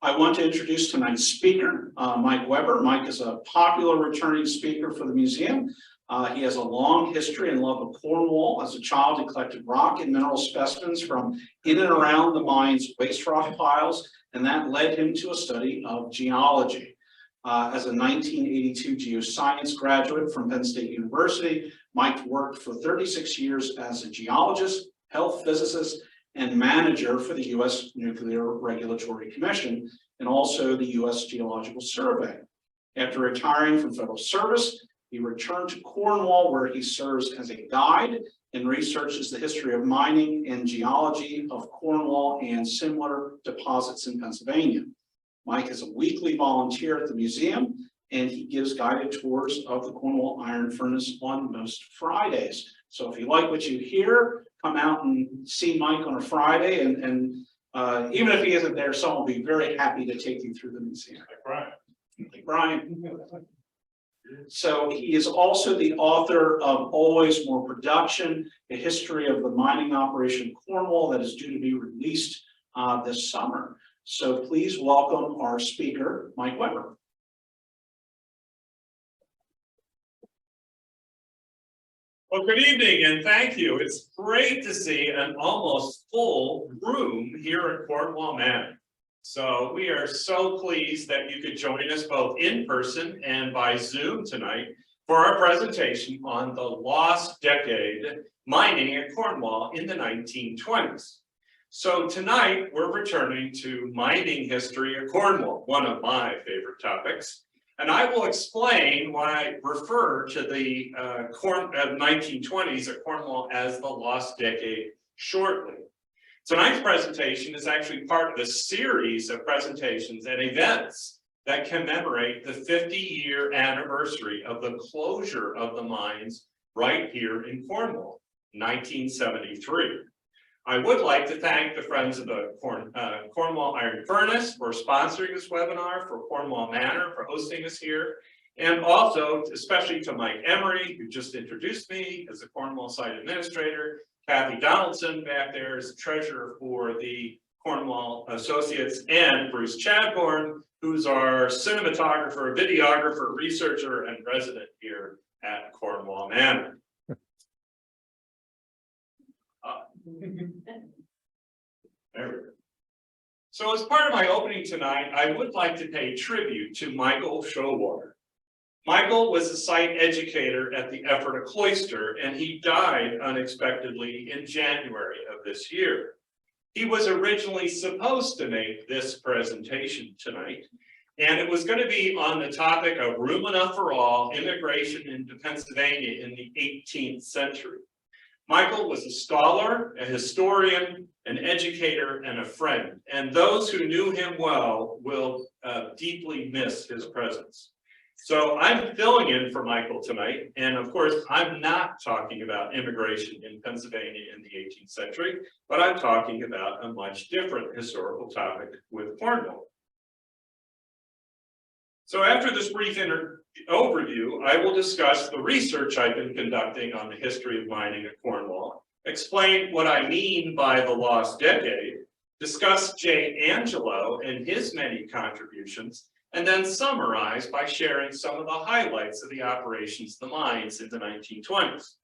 I want to introduce tonight's speaker, Mike Weber. Mike is a popular returning speaker for the museum. He has a long history and love of Cornwall. As a child, he collected rock and mineral specimens from in and around the mine's waste rock piles, and that led him to a study of geology. As a 1982 geoscience graduate from Penn State University, Mike worked for 36 years as a geologist, health physicist, and manager for the U.S. Nuclear Regulatory Commission and also the U.S. Geological Survey. After retiring from federal service, he returned to Cornwall, where he serves as a guide and researches the history of mining and geology of Cornwall and similar deposits in Pennsylvania. Mike is a weekly volunteer at the museum, and he gives guided tours of the Cornwall Iron Furnace on most Fridays. So if you like what you hear, come out and see Mike on a Friday, and even if he isn't there, someone will be very happy to take you through the museum. Like Brian. So he is also the author of Always More Production, a history of the mining operation in Cornwall that is due to be released this summer. So please welcome our speaker, Mike Weber. Well, good evening and thank you. It's great to see an almost full room here at Cornwall Manor. So we are so pleased that you could join us both in person and by Zoom tonight for our presentation on the lost decade mining at Cornwall in the 1920s. So tonight we're returning to mining history at Cornwall, one of my favorite topics. And I will explain why I refer to the 1920s at Cornwall as the lost decade shortly. Tonight's presentation is actually part of a series of presentations and events that commemorate the 50-year anniversary of the closure of the mines right here in Cornwall, 1973. I would like to thank the Friends of the Cornwall Iron Furnace for sponsoring this webinar, for Cornwall Manor for hosting us here, and also especially to Mike Emery, who just introduced me as a Cornwall site administrator, Kathy Donaldson back there as the treasurer for the Cornwall Associates, and Bruce Chadbourne, who's our cinematographer, videographer, researcher, and resident here at Cornwall Manor. There we go. So as part of my opening tonight, I would like to pay tribute to Michael Showwater. Michael was a site educator at the Ephrata Cloister, and he died unexpectedly in January of this year. He was originally supposed to make this presentation tonight, and it was going to be on the topic of room enough for all, immigration into Pennsylvania in the 18th century. Michael was a scholar, a historian, an educator, and a friend, and those who knew him well will deeply miss his presence. So I'm filling in for Michael tonight, and of course, I'm not talking about immigration in Pennsylvania in the 18th century, but I'm talking about a much different historical topic with Cornwall. So after this brief overview, I will discuss the research I've been conducting on the history of mining at Cornwall, explain what I mean by the lost decade, discuss J. Angelo and his many contributions, and then summarize by sharing some of the highlights of the operations of the mines in the 1920s.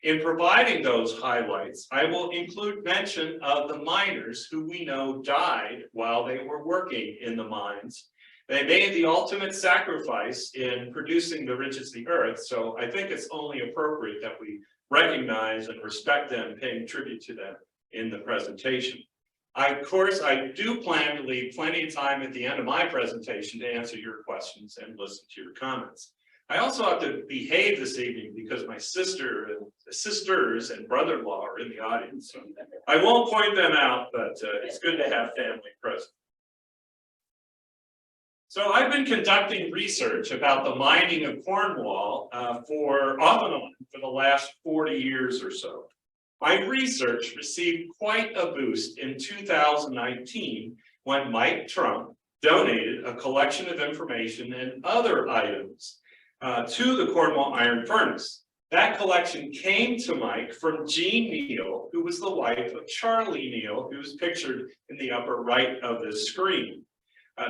In providing those highlights, I will include mention of the miners who we know died while they were working in the mines. They made the ultimate sacrifice in producing the riches of the earth, so I think it's only appropriate that we recognize and respect them, paying tribute to them in the presentation. Of course, I do plan to leave plenty of time at the end of my presentation to answer your questions and listen to your comments. I also have to behave this evening because my sisters and brother-in-law are in the audience, so I won't point them out, but it's good to have family present. So I've been conducting research about the mining of Cornwall for off and on for the last 40 years or so. My research received quite a boost in 2019 when Mike Trump donated a collection of information and other items to the Cornwall Iron Furnace. That collection came to Mike from Jean Neal, who was the wife of Charlie Neal, who is pictured in the upper right of this screen.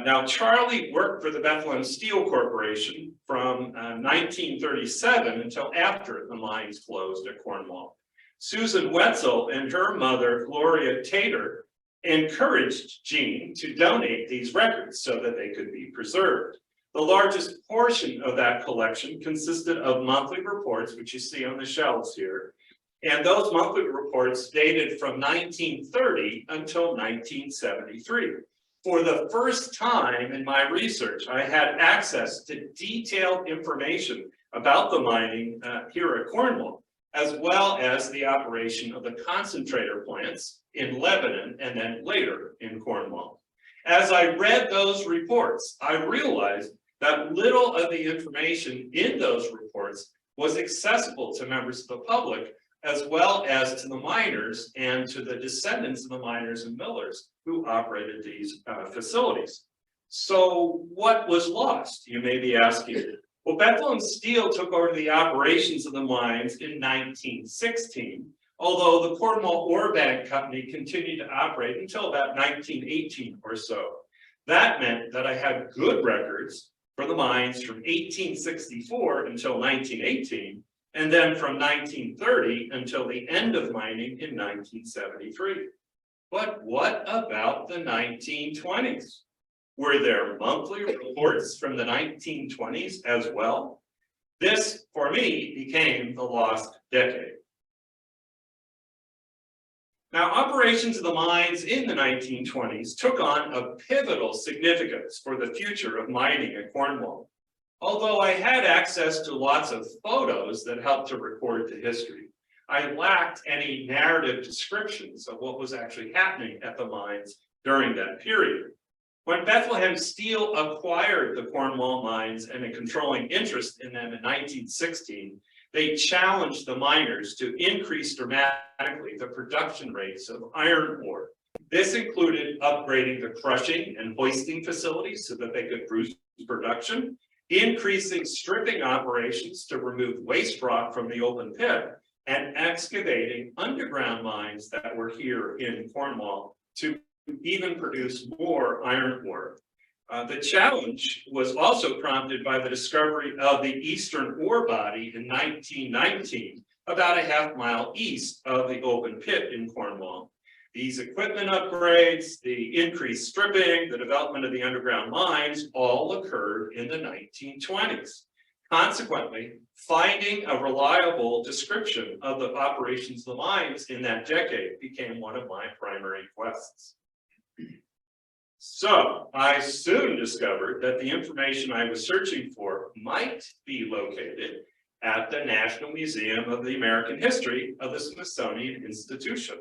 Now, Charlie worked for the Bethlehem Steel Corporation from 1937 until after the mines closed at Cornwall. Susan Wetzel and her mother, Gloria Tater, encouraged Gene to donate these records so that they could be preserved. The largest portion of that collection consisted of monthly reports, which you see on the shelves here. And those monthly reports dated from 1930 until 1973. For the first time in my research, I had access to detailed information about the mining here at Cornwall, as well as the operation of the concentrator plants in Lebanon and then later in Cornwall. As I read those reports, I realized that little of the information in those reports was accessible to members of the public, as well as to the miners and to the descendants of the miners and millers who operated these facilities. So what was lost, you may be asking? Well, Bethlehem Steel took over the operations of the mines in 1916, although the Cornwall Ore Bank Company continued to operate until about 1918 or so. That meant that I had good records for the mines from 1864 until 1918, and then from 1930 until the end of mining in 1973. But what about the 1920s? Were there monthly reports from the 1920s as well? This, for me, became the lost decade. Now, operations of the mines in the 1920s took on a pivotal significance for the future of mining at Cornwall. Although I had access to lots of photos that helped to record the history, I lacked any narrative descriptions of what was actually happening at the mines during that period. When Bethlehem Steel acquired the Cornwall mines and a controlling interest in them in 1916, they challenged the miners to increase dramatically the production rates of iron ore. This included upgrading the crushing and hoisting facilities so that they could boost production, increasing stripping operations to remove waste rock from the open pit, and excavating underground mines that were here in Cornwall to even produce more iron ore. The challenge was also prompted by the discovery of the eastern ore body in 1919, about a half-mile east of the open pit in Cornwall. These equipment upgrades, the increased stripping, the development of the underground mines all occurred in the 1920s. Consequently, finding a reliable description of the operations of the mines in that decade became one of my primary quests. So I soon discovered that the information I was searching for might be located at the National Museum of the American History of the Smithsonian Institution.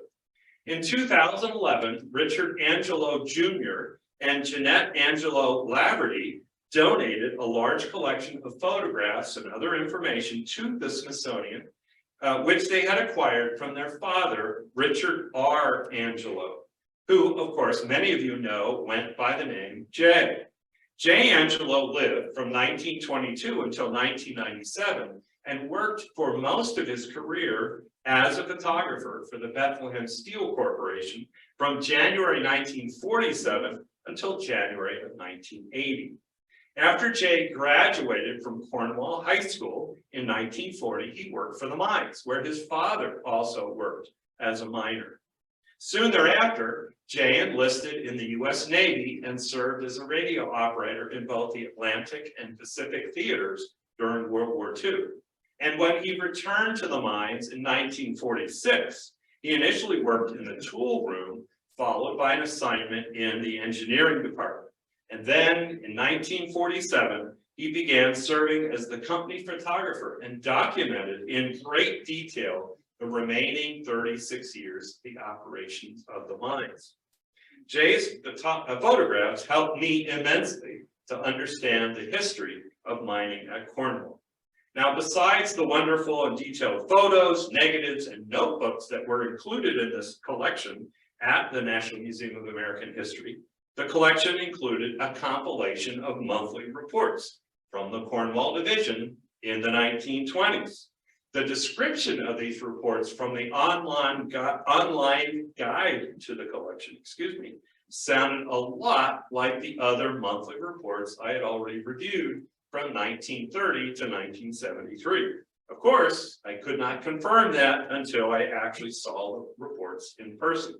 In 2011, Richard Angelo Jr. and Jeanette Angelo Laverty donated a large collection of photographs and other information to the Smithsonian, which they had acquired from their father, Richard R. Angelo, who, of course, many of you know went by the name Jay. Jay Angelo lived from 1922 until 1997 and worked for most of his career as a photographer for the Bethlehem Steel Corporation from January 1947 until January of 1980. After Jay graduated from Cornwall High School in 1940, he worked for the mines, where his father also worked as a miner. Soon thereafter, Jay enlisted in the U.S. Navy and served as a radio operator in both the Atlantic and Pacific theaters during World War II. And when he returned to the mines in 1946, he initially worked in the tool room, followed by an assignment in the engineering department. And then in 1947, he began serving as the company photographer and documented in great detail the remaining 36 years of the operations of the mines. Jay's photographs helped me immensely to understand the history of mining at Cornwall. Now, besides the wonderful and detailed photos, negatives, and notebooks that were included in this collection at the National Museum of American History, the collection included a compilation of monthly reports from the Cornwall Division in the 1920s. The description of these reports from the online guide to the collection, sounded a lot like the other monthly reports I had already reviewed from 1930 to 1973. Of course, I could not confirm that until I actually saw the reports in person.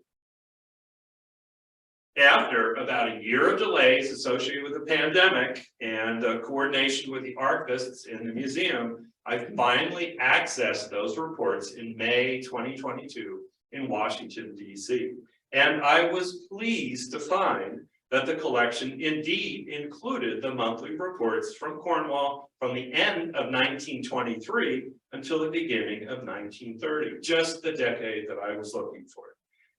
After about a year of delays associated with the pandemic and coordination with the archivists in the museum, I finally accessed those reports in May 2022 in Washington, D.C. And I was pleased to find that the collection indeed included the monthly reports from Cornwall from the end of 1923 until the beginning of 1930, just the decade that I was looking for.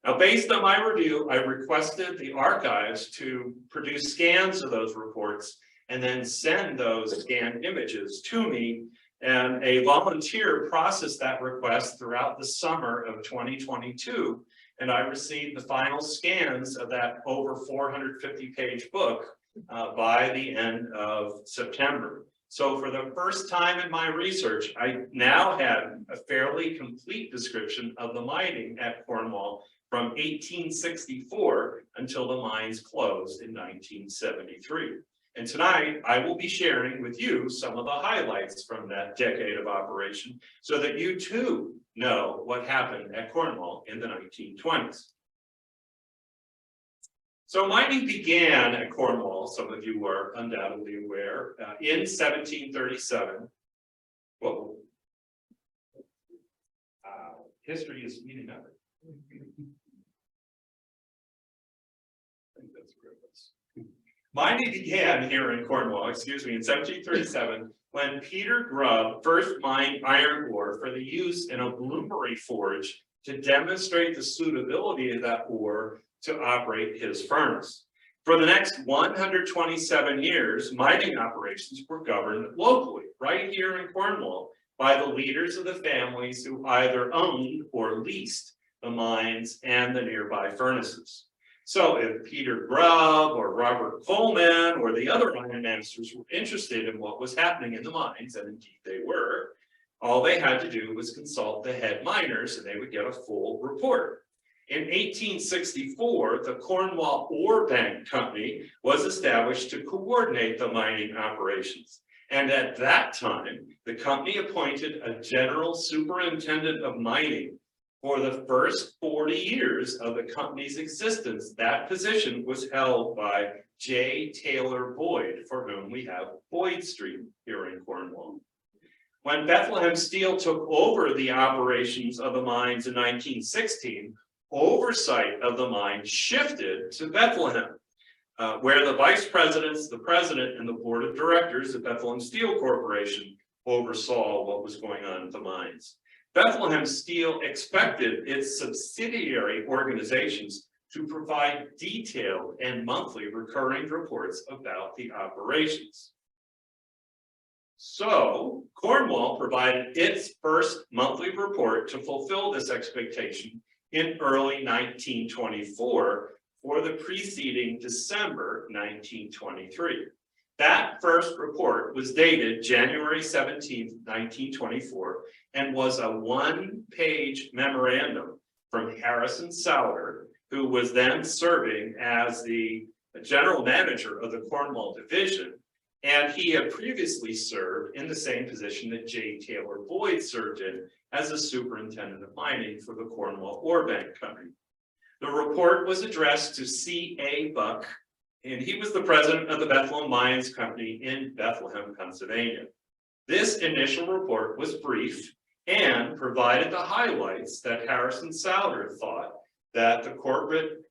Now, based on my review, I requested the archives to produce scans of those reports and then send those scanned images to me, and a volunteer processed that request throughout the summer of 2022. And I received the final scans of that over 450-page book by the end of September. So for the first time in my research, I now had a fairly complete description of the mining at Cornwall from 1864 until the mines closed in 1973. And tonight, I will be sharing with you some of the highlights from that decade of operation so that you too know what happened at Cornwall in the 1920s. So mining began at Cornwall, some of you are undoubtedly aware, in 1737. Whoa. History is speeding up. Mining began here in Cornwall, in 1737, when Peter Grubb first mined iron ore for the use in a bloomery forge to demonstrate the suitability of that ore to operate his furnace. For the next 127 years, mining operations were governed locally, right here in Cornwall, by the leaders of the families who either owned or leased the mines and the nearby furnaces. So if Peter Grubb or Robert Coleman or the other iron masters were interested in what was happening in the mines, and indeed they were, all they had to do was consult the head miners and they would get a full report. In 1864, the Cornwall Ore Bank Company was established to coordinate the mining operations. And at that time, the company appointed a general superintendent of mining. For the first 40 years of the company's existence, that position was held by J. Taylor Boyd, for whom we have Boyd Street here in Cornwall. When Bethlehem Steel took over the operations of the mines in 1916, oversight of the mine shifted to Bethlehem, where the vice presidents, the president, and the board of directors of Bethlehem Steel Corporation oversaw what was going on at the mines. Bethlehem Steel expected its subsidiary organizations to provide detailed and monthly recurring reports about the operations. So Cornwall provided its first monthly report to fulfill this expectation in early 1924 for the preceding December 1923. That first report was dated January 17th, 1924, and was a one-page memorandum from Harrison Souter, who was then serving as the general manager of the Cornwall division, and he had previously served in the same position that J. Taylor Boyd served in as a superintendent of mining for the Cornwall Ore Bank Company. The report was addressed to C.A. Buck, and he was the president of the Bethlehem Mines Company in Bethlehem, Pennsylvania. This initial report was brief and provided the highlights that Harrison Souter thought that the corporate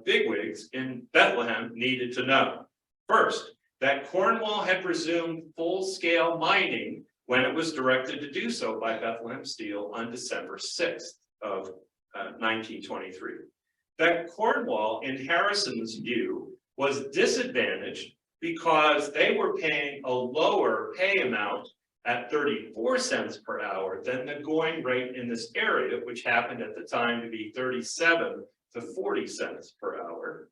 bigwigs in Bethlehem needed to know. First, that Cornwall had resumed full-scale mining when it was directed to do so by Bethlehem Steel on December 6th of 1923. That Cornwall, in Harrison's view, was disadvantaged because they were paying a lower pay amount at 34 cents per hour than the going rate in this area, which happened at the time to be 37 to 40 cents per hour.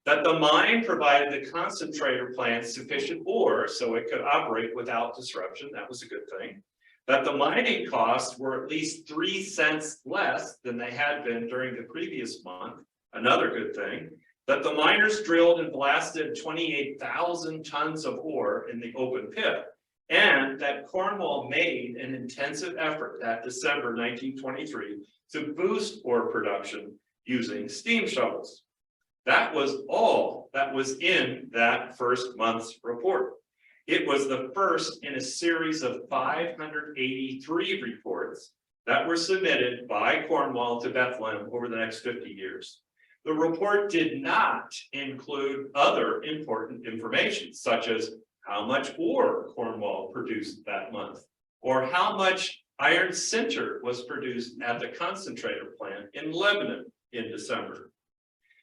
That the mine provided the concentrator plant sufficient ore so it could operate without disruption. That was a good thing. That the mining costs were at least 3 cents less than they had been during the previous month. Another good thing. that the miners drilled and blasted 28,000 tons of ore in the open pit, and that Cornwall made an intensive effort that December 1923 to boost ore production using steam shovels. That was all that was in that first month's report. It was the first in a series of 583 reports that were submitted by Cornwall to Bethlehem over the next 50 years. The report did not include other important information, such as how much ore Cornwall produced that month, or how much iron sinter was produced at the concentrator plant in Lebanon in December.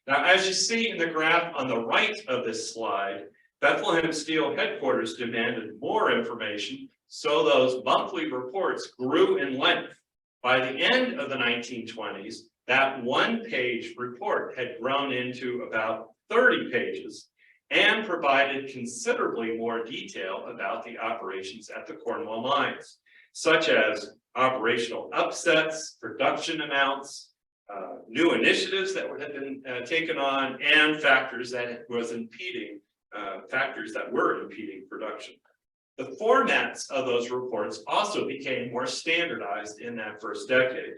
Now, as you see in the graph on the right of this slide, Bethlehem Steel headquarters demanded more information, so those monthly reports grew in length. By the end of the 1920s, that one-page report had grown into about 30 pages and provided considerably more detail about the operations at the Cornwall mines, such as operational upsets, production amounts, new initiatives that had been taken on, and factors that were impeding production. The formats of those reports also became more standardized in that first decade.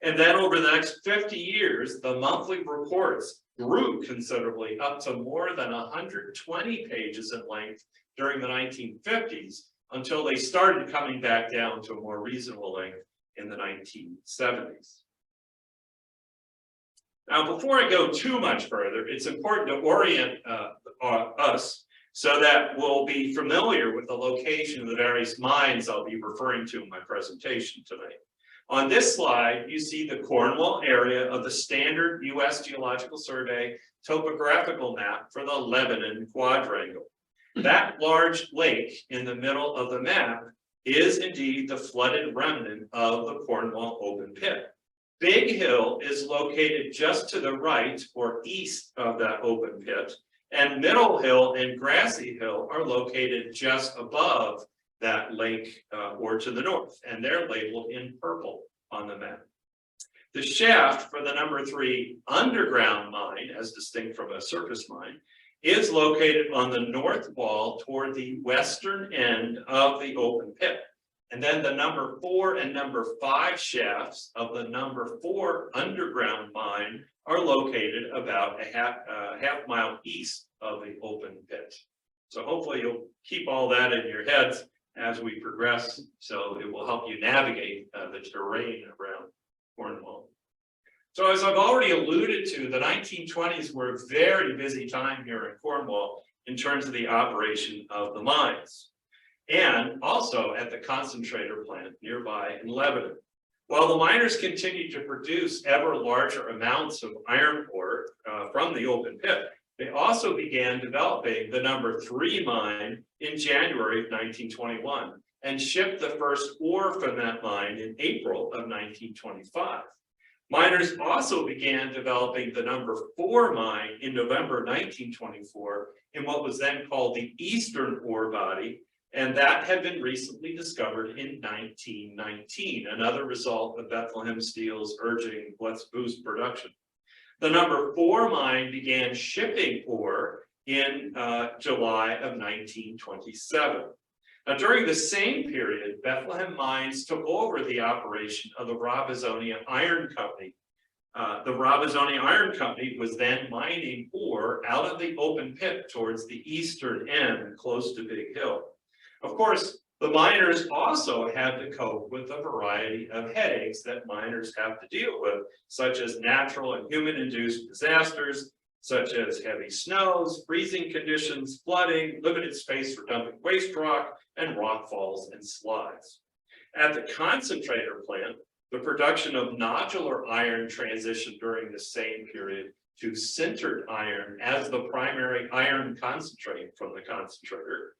And then over the next 50 years, the monthly reports grew considerably up to more than 120 pages in length during the 1950s until they started coming back down to a more reasonable length in the 1970s. Now, before I go too much further, it's important to orient us so that we'll be familiar with the location of the various mines I'll be referring to in my presentation tonight. On this slide, you see the Cornwall area of the standard U.S. Geological Survey topographical map for the Lebanon quadrangle. That large lake in the middle of the map is indeed the flooded remnant of the Cornwall open pit. Big Hill is located just to the right or east of that open pit, and Middle Hill and Grassy Hill are located just above that lake or to the north, and they're labeled in purple on the map. The shaft for the number 3 underground mine, as distinct from a surface mine, is located on the north wall toward the western end of the open pit. And then the number 4 and number 5 shafts of the number 4 underground mine are located about a half mile east of the open pit. So hopefully you'll keep all that in your heads as we progress, so it will help you navigate the terrain around Cornwall. So as I've already alluded to, the 1920s were a very busy time here in Cornwall in terms of the operation of the mines, and also at the concentrator plant nearby in Lebanon. While the miners continued to produce ever larger amounts of iron ore from the open pit, they also began developing the number 3 mine in January of 1921 and shipped the first ore from that mine in April of 1925. Miners also began developing the number 4 mine in November 1924 in what was then called the Eastern ore body, and that had been recently discovered in 1919, another result of Bethlehem Steel's urging, let's boost production. The number 4 mine began shipping ore in July of 1927. Now, during the same period, Bethlehem Mines took over the operation of the Robezonia Iron Company. The Robezonia Iron Company was then mining ore out of the open pit towards the eastern end, close to Big Hill. Of course, the miners also had to cope with a variety of headaches that miners have to deal with, such as natural and human-induced disasters, such as heavy snows, freezing conditions, flooding, limited space for dumping waste rock, and rock falls and slides. At the concentrator plant, the production of nodular iron transitioned during the same period to sintered iron as the primary iron concentrate from the concentrator.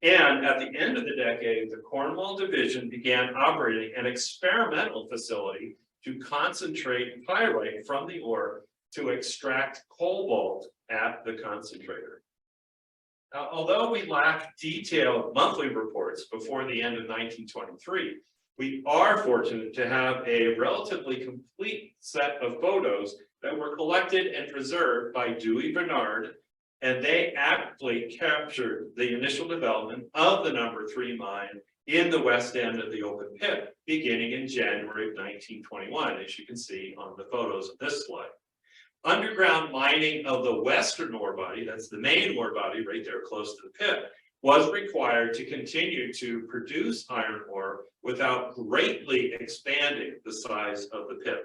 And at the end of the decade, the Cornwall division began operating an experimental facility to concentrate pyrite from the ore to extract cobalt at the concentrator. Now, although we lack detailed monthly reports before the end of 1923, we are fortunate to have a relatively complete set of photos that were collected and preserved by Dewey Bernard, and they aptly captured the initial development of the number 3 mine in the west end of the open pit, beginning in January of 1921, as you can see on the photos of this slide. Underground mining of the western ore body, that's the main ore body right there close to the pit, was required to continue to produce iron ore without greatly expanding the size of the pit.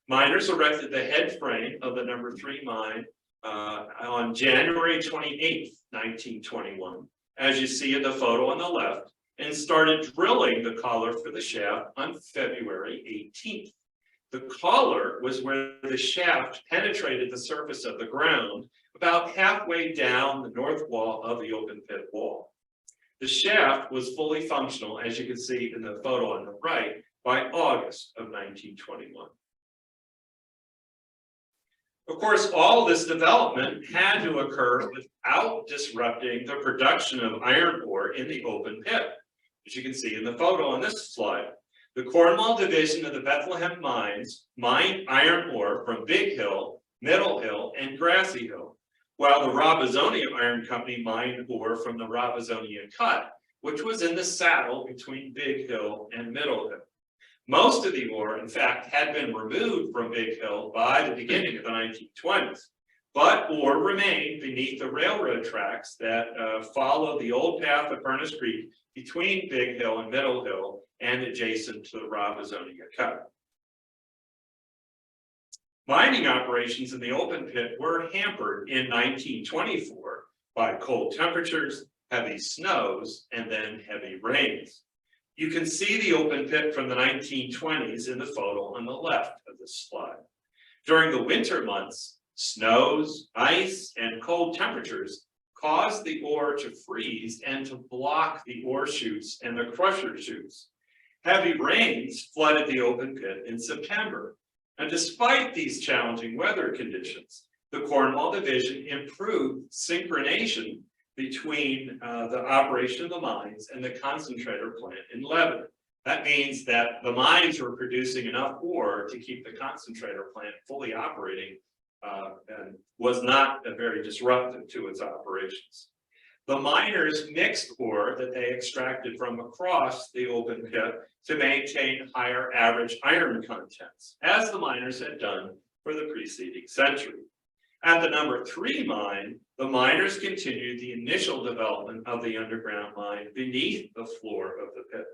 Miners erected the head frame of the number 3 mine on January 28th, 1921, as you see in the photo on the left, and started drilling the collar for the shaft on February 18th. The collar was where the shaft penetrated the surface of the ground about halfway down the north wall of the open pit wall. The shaft was fully functional, as you can see in the photo on the right, by August of 1921. Of course, all this development had to occur without disrupting the production of iron ore in the open pit, as you can see in the photo on this slide. The Cornwall division of the Bethlehem mines mined iron ore from Big Hill, Middle Hill, and Grassy Hill, while the Robesonia Iron Company mined ore from the Robesonia Cut, which was in the saddle between Big Hill and Middle Hill. Most of the ore, in fact, had been removed from Big Hill by the beginning of the 1920s, but ore remained beneath the railroad tracks that followed the old path of Furnace Creek between Big Hill and Middle Hill and adjacent to the Robesonia Cut. Mining operations in the open pit were hampered in 1924 by cold temperatures, heavy snows, and then heavy rains. You can see the open pit from the 1920s in the photo on the left of this slide. During the winter months, snows, ice, and cold temperatures caused the ore to freeze and to block the ore chutes and the crusher chutes. Heavy rains flooded the open pit in September. And despite these challenging weather conditions, the Cornwall division improved synchronization between the operation of the mines and the concentrator plant in Lebanon. That means that the mines were producing enough ore to keep the concentrator plant fully operating and was not very disruptive to its operations. The miners mixed ore that they extracted from across the open pit to maintain higher average iron contents, as the miners had done for the preceding century. At the number 3 mine, the miners continued the initial development of the underground mine beneath the floor of the pit.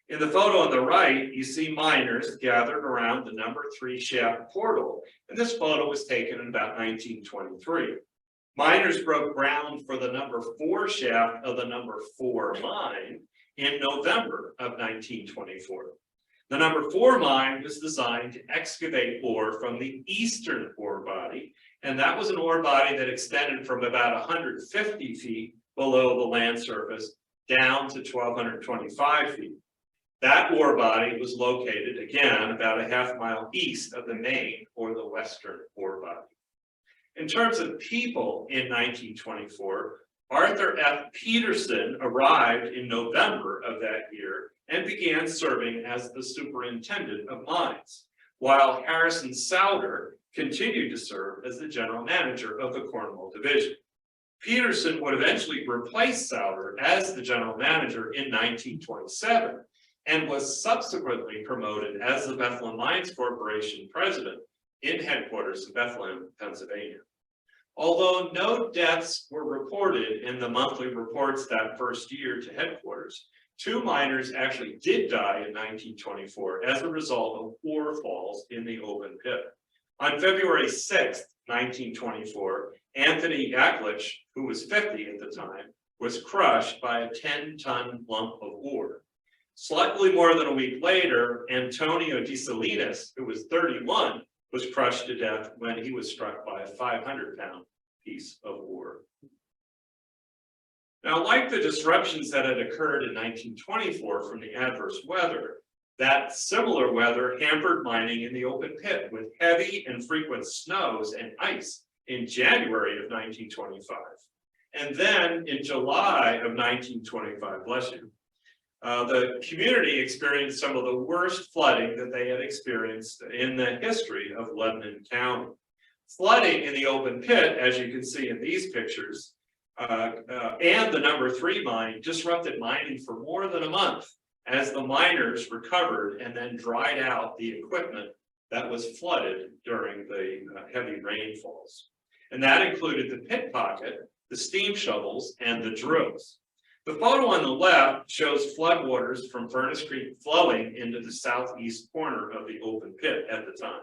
In the photo on the right, you see miners gathered around the number 3 shaft portal, and this photo was taken in about 1923. Miners broke ground for the number 4 shaft of the number 4 mine in November of 1924. The number 4 mine was designed to excavate ore from the eastern ore body, and that was an ore body that extended from about 150 feet below the land surface down to 1,225 feet. That ore body was located, again, about a half mile east of the main or the western ore body. In terms of people in 1924, Arthur F. Peterson arrived in November of that year and began serving as the superintendent of mines, while Harrison Souder continued to serve as the general manager of the Cornwall division. Peterson would eventually replace Souder as the general manager in 1927 and was subsequently promoted as the Bethlehem Mines Corporation president in headquarters in Bethlehem, Pennsylvania. Although no deaths were reported in the monthly reports that first year to headquarters, 2 miners actually did die in 1924 as a result of ore falls in the open pit. On February 6th, 1924, Anthony Yaklich, who was 50 at the time, was crushed by a 10-ton lump of ore. Slightly more than a week later, Antonio Di Salinas, who was 31, was crushed to death when he was struck by a 500-pound piece of ore. Now, like the disruptions that had occurred in 1924 from the adverse weather, that similar weather hampered mining in the open pit with heavy and frequent snows and ice in January of 1925. And then in July of 1925, bless you, the community experienced some of the worst flooding that they had experienced in the history of Lebanon County. Flooding in the open pit, as you can see in these pictures, and the number 3 mine disrupted mining for more than a month as the miners recovered and then dried out the equipment that was flooded during the heavy rainfalls. And that included the pit pocket, the steam shovels, and the drills. The photo on the left shows floodwaters from Furnace Creek flowing into the southeast corner of the open pit at the time.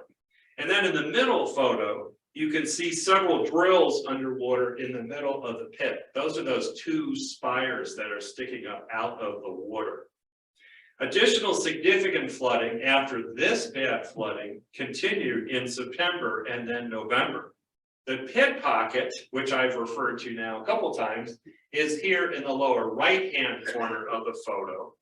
And then in the middle photo, you can see several drills underwater in the middle of the pit. Those are those 2 spires that are sticking up out of the water. Additional significant flooding after this bad flooding continued in September and then November. The pit pocket, which I've referred to now a couple times, is here in the lower right-hand corner of the photo.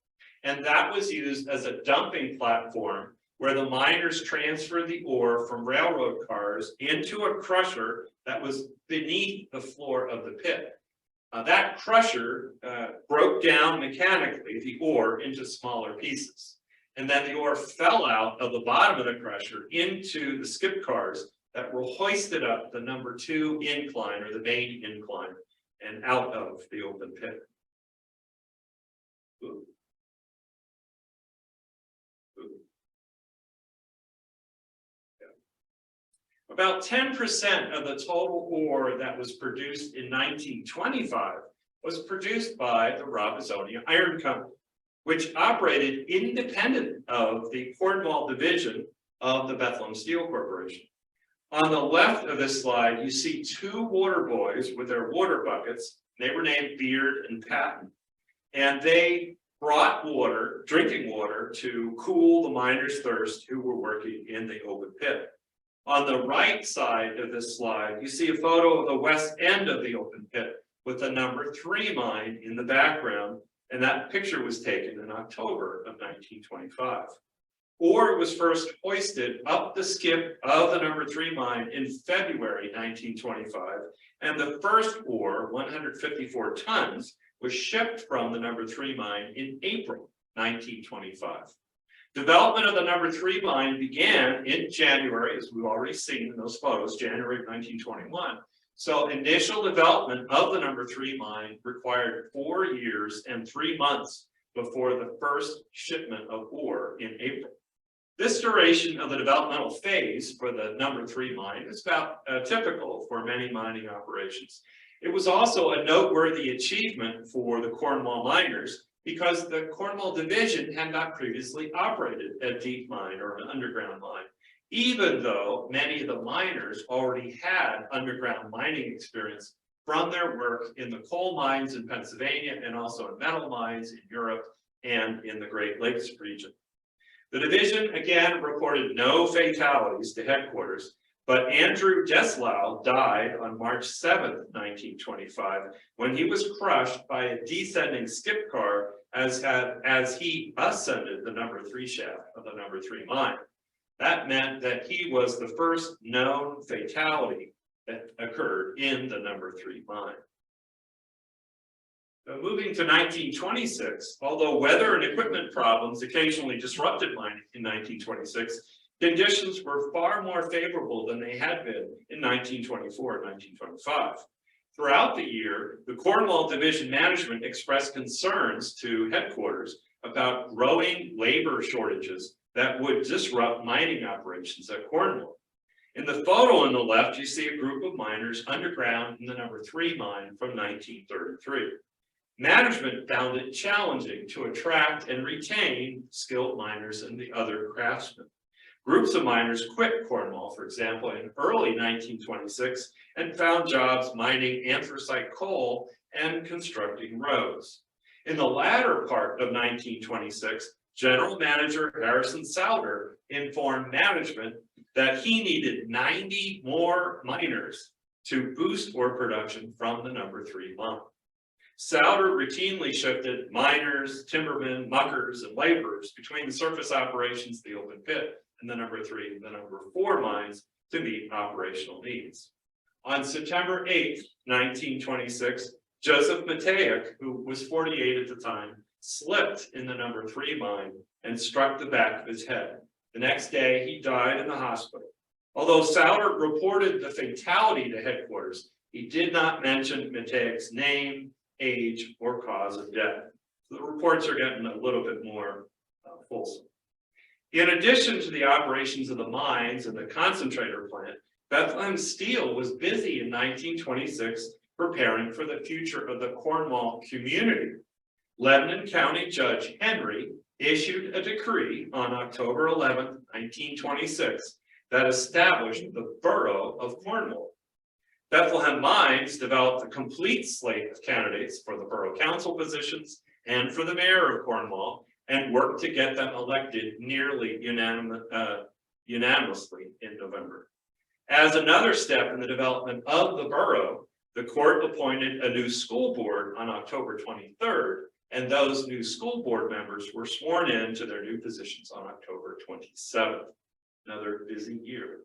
And that was used as a dumping platform where the miners transferred the ore from railroad cars into a crusher that was beneath the floor of the pit. That crusher broke down mechanically the ore into smaller pieces. And then the ore fell out of the bottom of the crusher into the skip cars that were hoisted up the number 2 incline or the main incline and out of the open pit. Ooh. About 10% of the total ore that was produced in 1925 was produced by the Robesonia Iron Company, which operated independent of the Cornwall division of the Bethlehem Steel Corporation. On the left of this slide, you see 2 water boys with their water buckets. They were named Beard and Patton, and they brought water, drinking water, to cool the miners' thirst who were working in the open pit. On the right side of this slide, you see a photo of the west end of the open pit with the number 3 mine in the background, and that picture was taken in October of 1925. Ore was first hoisted up the skip of the number 3 mine in February 1925, and the first ore, 154 tons, was shipped from the number 3 mine in April 1925. Development of the number 3 mine began in January, as we've already seen in those photos, January of 1921. So initial development of the number 3 mine required 4 years and 3 months before the first shipment of ore in April. This duration of the developmental phase for the number 3 mine is about typical for many mining operations. It was also a noteworthy achievement for the Cornwall miners because the Cornwall division had not previously operated a deep mine or an underground mine, even though many of the miners already had underground mining experience from their work in the coal mines in Pennsylvania and also in metal mines in Europe and in the Great Lakes region. The division again reported no fatalities to headquarters, but Andrew Deslau died on March 7th, 1925, when he was crushed by a descending skip car as he ascended the number 3 shaft of the number 3 mine. That meant that he was the first known fatality that occurred in the number 3 mine. So moving to 1926, although weather and equipment problems occasionally disrupted mining in 1926, conditions were far more favorable than they had been in 1924 and 1925. Throughout the year, the Cornwall Division management expressed concerns to headquarters about growing labor shortages that would disrupt mining operations at Cornwall. In the photo on the left, you see a group of miners underground in the number 3 mine from 1933. Management found it challenging to attract and retain skilled miners and the other craftsmen. Groups of miners quit Cornwall, for example, in early 1926 and found jobs mining anthracite coal and constructing roads. In the latter part of 1926, General Manager Harrison Souter informed management that he needed 90 more miners to boost ore production from the number 3 mine. Souter routinely shifted miners, timbermen, muckers, and laborers between the surface operations, the open pit, and the number 3 and the number 4 mines to meet operational needs. On September 8th, 1926, Joseph Matejek, who was 48 at the time, slipped in the number 3 mine and struck the back of his head. The next day, he died in the hospital. Although Souter reported the fatality to headquarters, he did not mention Mateiek's name, age, or cause of death. So the reports are getting a little bit more fulsome. In addition to the operations of the mines and the concentrator plant, Bethlehem Steel was busy in 1926 preparing for the future of the Cornwall community. Lebanon County Judge Henry issued a decree on October 11, 1926, that established the borough of Cornwall. Bethlehem Mines developed a complete slate of candidates for the borough council positions and for the mayor of Cornwall, and worked to get them elected nearly unanimously in November. As another step in the development of the borough, the court appointed a new school board on October 23rd, and those new school board members were sworn in to their new positions on October 27th. Another busy year.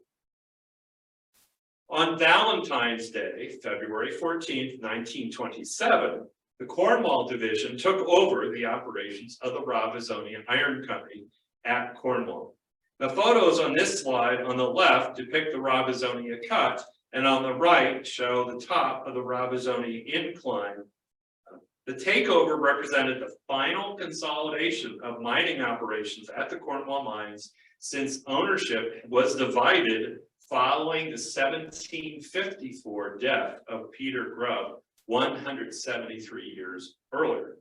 On Valentine's Day, February 14th, 1927, the Cornwall Division took over the operations of the Robisonian Iron Company at Cornwall. The photos on this slide on the left depict the Robisonia cut, and on the right show the top of the Robisonia incline. The takeover represented the final consolidation of mining operations at the Cornwall mines, since ownership was divided following the 1754 death of Peter Grubb 173 years earlier.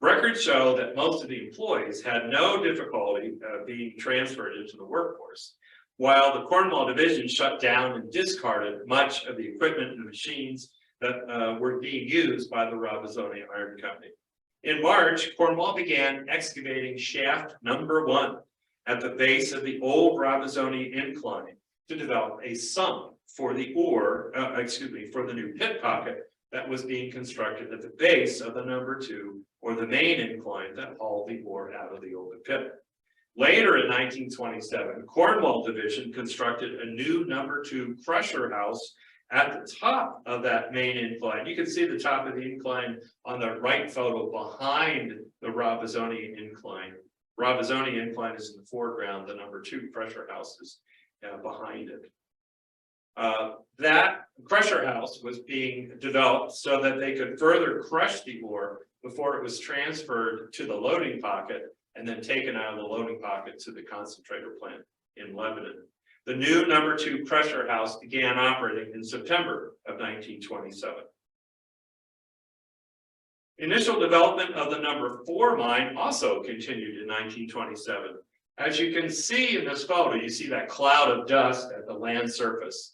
Records show that most of the employees had no difficulty being transferred into the workforce, while the Cornwall Division shut down and discarded much of the equipment and machines that were being used by the Robisonia Iron Company. In March, Cornwall began excavating shaft number 1 at the base of the old Robisonia incline to develop a sump for the for the new pit pocket that was being constructed at the base of the number 2, or the main incline that hauled the ore out of the open pit. Later in 1927, Cornwall Division constructed a new number 2 crusher house at the top of that main incline. You can see the top of the incline on the right photo behind the Robisonia incline. Robisonia incline is in the foreground, the number 2 crusher house is behind it. That crusher house was being developed so that they could further crush the ore before it was transferred to the loading pocket and then taken out of the loading pocket to the concentrator plant in Lebanon. The new number 2 crusher house began operating in September of 1927. Initial development of the number 4 mine also continued in 1927. As you can see in this photo, you see that cloud of dust at the land surface.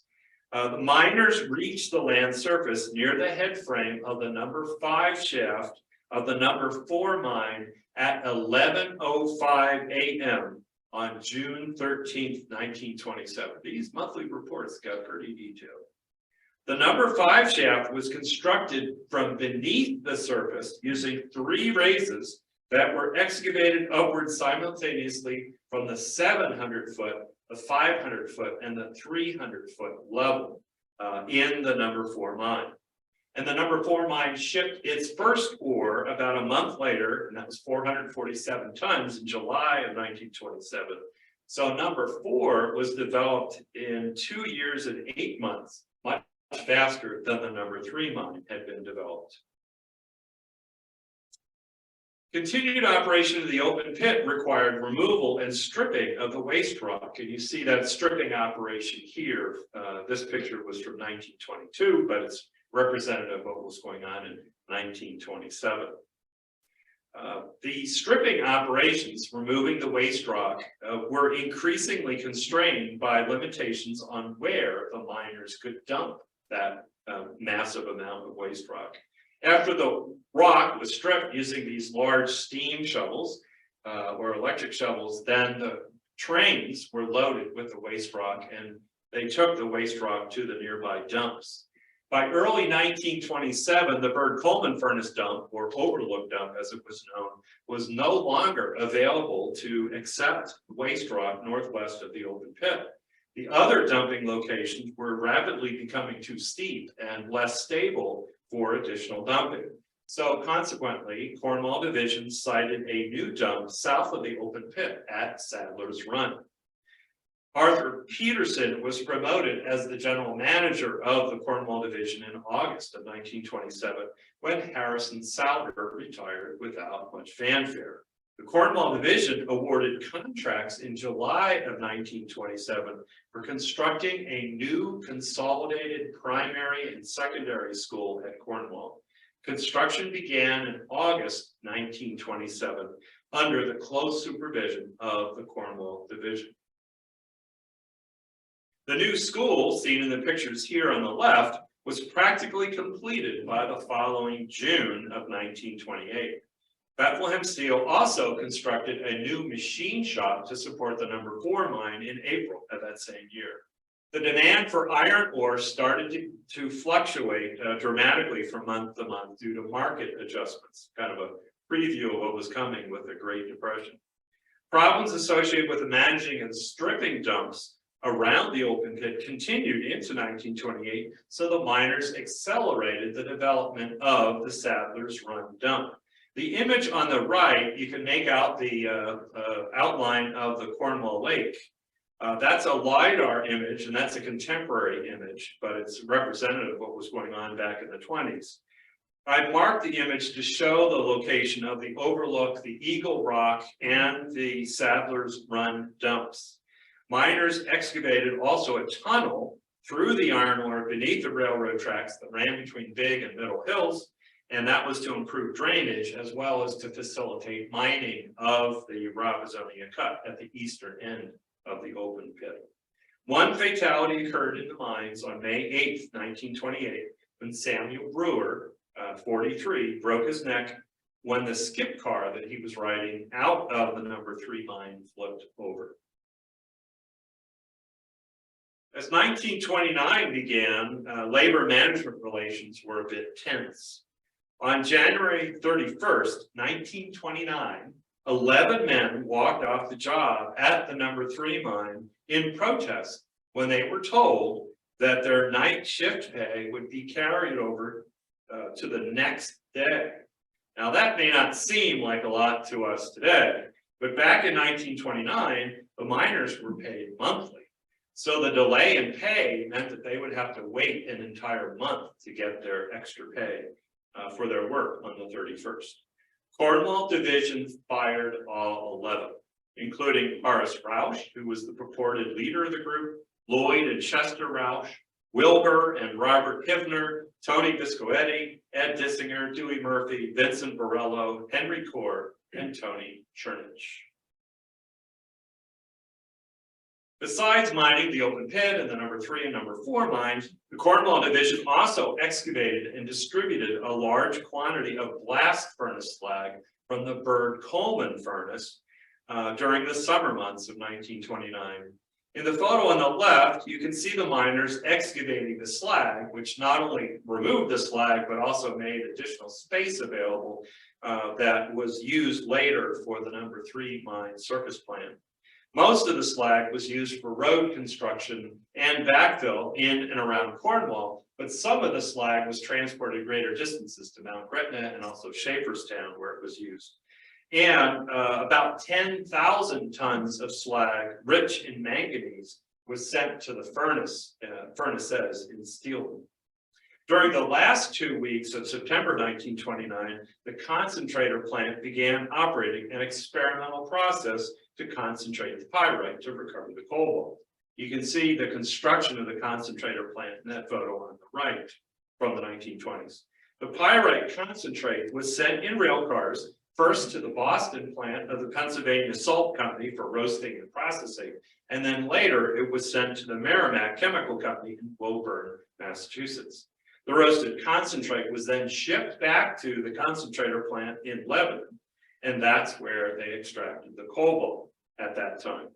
The miners reached the land surface near the head frame of the number 5 shaft of the number 4 mine at 11:05 a.m. on June 13th, 1927. These monthly reports got pretty detailed. The number 5 shaft was constructed from beneath the surface using 3 raises that were excavated upward simultaneously from the 700-foot, the 500-foot, and the 300-foot level in the number 4 mine. And the number 4 mine shipped its first ore about a month later, and that was 447 tons in July of 1927. So number 4 was developed in 2 years and 8 months, much faster than the number 3 mine had been developed. Continued operation of the open pit required removal and stripping of the waste rock. And you see that stripping operation here. This picture was from 1922, but it's representative of what was going on in 1927. The stripping operations, removing the waste rock, were increasingly constrained by limitations on where the miners could dump that massive amount of waste rock. After the rock was stripped using these large steam shovels or electric shovels, then the trains were loaded with the waste rock and they took the waste rock to the nearby dumps. By early 1927, the Berg-Coleman furnace dump, or overlook dump as it was known, was no longer available to accept waste rock northwest of the open pit. The other dumping locations were rapidly becoming too steep and less stable for additional dumping. So consequently, Cornwall Division sited a new dump south of the open pit at Sadler's Run. Arthur Peterson was promoted as the general manager of the Cornwall Division in August of 1927, when Harrison Souder retired without much fanfare. The Cornwall Division awarded contracts in July of 1927 for constructing a new consolidated primary and secondary school at Cornwall. Construction began in August 1927 under the close supervision of the Cornwall Division. The new school, seen in the pictures here on the left, was practically completed by the following June of 1928. Bethlehem Steel also constructed a new machine shop to support the number 4 mine in April of that same year. The demand for iron ore started to fluctuate dramatically from month to month due to market adjustments, kind of a preview of what was coming with the Great Depression. Problems associated with the managing and stripping dumps around the open pit continued into 1928, so the miners accelerated the development of the Sadler's Run dump. The image on the right, you can make out the outline of the Cornwall Lake. That's a LiDAR image, and that's a contemporary image, but it's representative of what was going on back in the 20s. I marked the image to show the location of the Overlook, the Eagle Rock, and the Sadler's Run dumps. Miners excavated also a tunnel through the iron ore beneath the railroad tracks that ran between Big and Middle Hills, and that was to improve drainage as well as to facilitate mining of the Robizonia Cut at the eastern end of the open pit. One fatality occurred in the mines on May 8, 1928, when Samuel Brewer, 43, broke his neck when the skip car that he was riding out of the number 3 mine flipped over. As 1929 began, labor management relations were a bit tense. On January 31st, 1929, 11 men walked off the job at the number 3 mine in protest when they were told that their night shift pay would be carried over to the next day. Now that may not seem like a lot to us today, but back in 1929, the miners were paid monthly. So the delay in pay meant that they would have to wait an entire month to get their extra pay for their work on the 31st. Cornwall Division fired all 11, including Horace Rausch, who was the purported leader of the group, Lloyd and Chester Rausch, Wilbur and Robert Hivner, Tony Viscoetti, Ed Dissinger, Dewey Murphy, Vincent Borello, Henry Core, and Tony Chernich. Besides mining the open pit and the number 3 and number 4 mines, the Cornwall Division also excavated and distributed a large quantity of blast furnace slag from the Bird-Coleman furnace during the summer months of 1929. In the photo on the left, you can see the miners excavating the slag, which not only removed the slag, but also made additional space available that was used later for the number 3 mine surface plant. Most of the slag was used for road construction and backfill in and around Cornwall, but some of the slag was transported greater distances to Mount Gretna and also Schaeferstown, where it was used. And about 10,000 tons of slag rich in manganese was sent to the furnaces in Steelton. During the last 2 weeks of September 1929, the concentrator plant began operating an experimental process to concentrate the pyrite to recover the cobalt. You can see the construction of the concentrator plant in that photo on the right from the 1920s. The pyrite concentrate was sent in rail cars first to the Boston plant of the Pennsylvania Salt Company for roasting and processing, and then later it was sent to the Merrimack Chemical Company in Woburn, Massachusetts. The roasted concentrate was then shipped back to the concentrator plant in Lebanon, and that's where they extracted the cobalt at that time.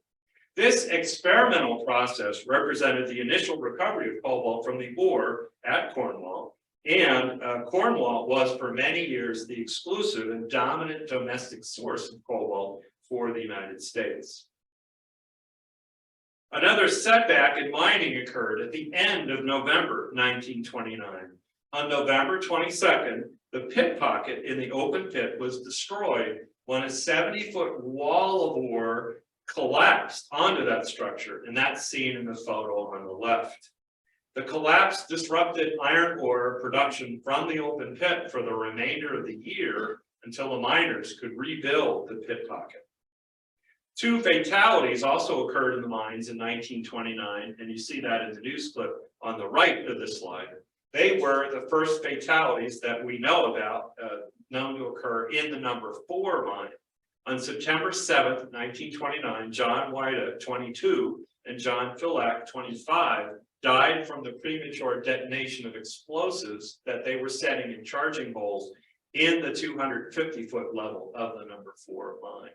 This experimental process represented the initial recovery of cobalt from the ore at Cornwall, and Cornwall was for many years the exclusive and dominant domestic source of cobalt for the United States. Another setback in mining occurred at the end of November 1929. On November 22nd, The pit pocket in the open pit was destroyed when a 70-foot wall of ore collapsed onto that structure, and that's seen in the photo on the left. The collapse disrupted iron ore production from the open pit for the remainder of the year until the miners could rebuild the pit pocket. 2 fatalities also occurred in the mines in 1929, and you see that in the news clip on the right of the slide. They were the first fatalities that we know about, known to occur in the number 4 mine. On September 7th, 1929, John White, 22, and John Philak, 25, died from the premature detonation of explosives that they were setting in charging holes in the 250-foot level of the number 4 mine.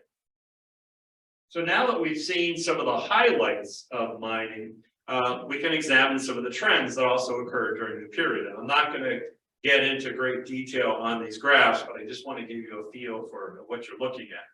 So now that we've seen some of the highlights of mining, we can examine some of the trends that also occurred during the period. And I'm not going to get into great detail on these graphs, but I just want to give you a feel for what you're looking at.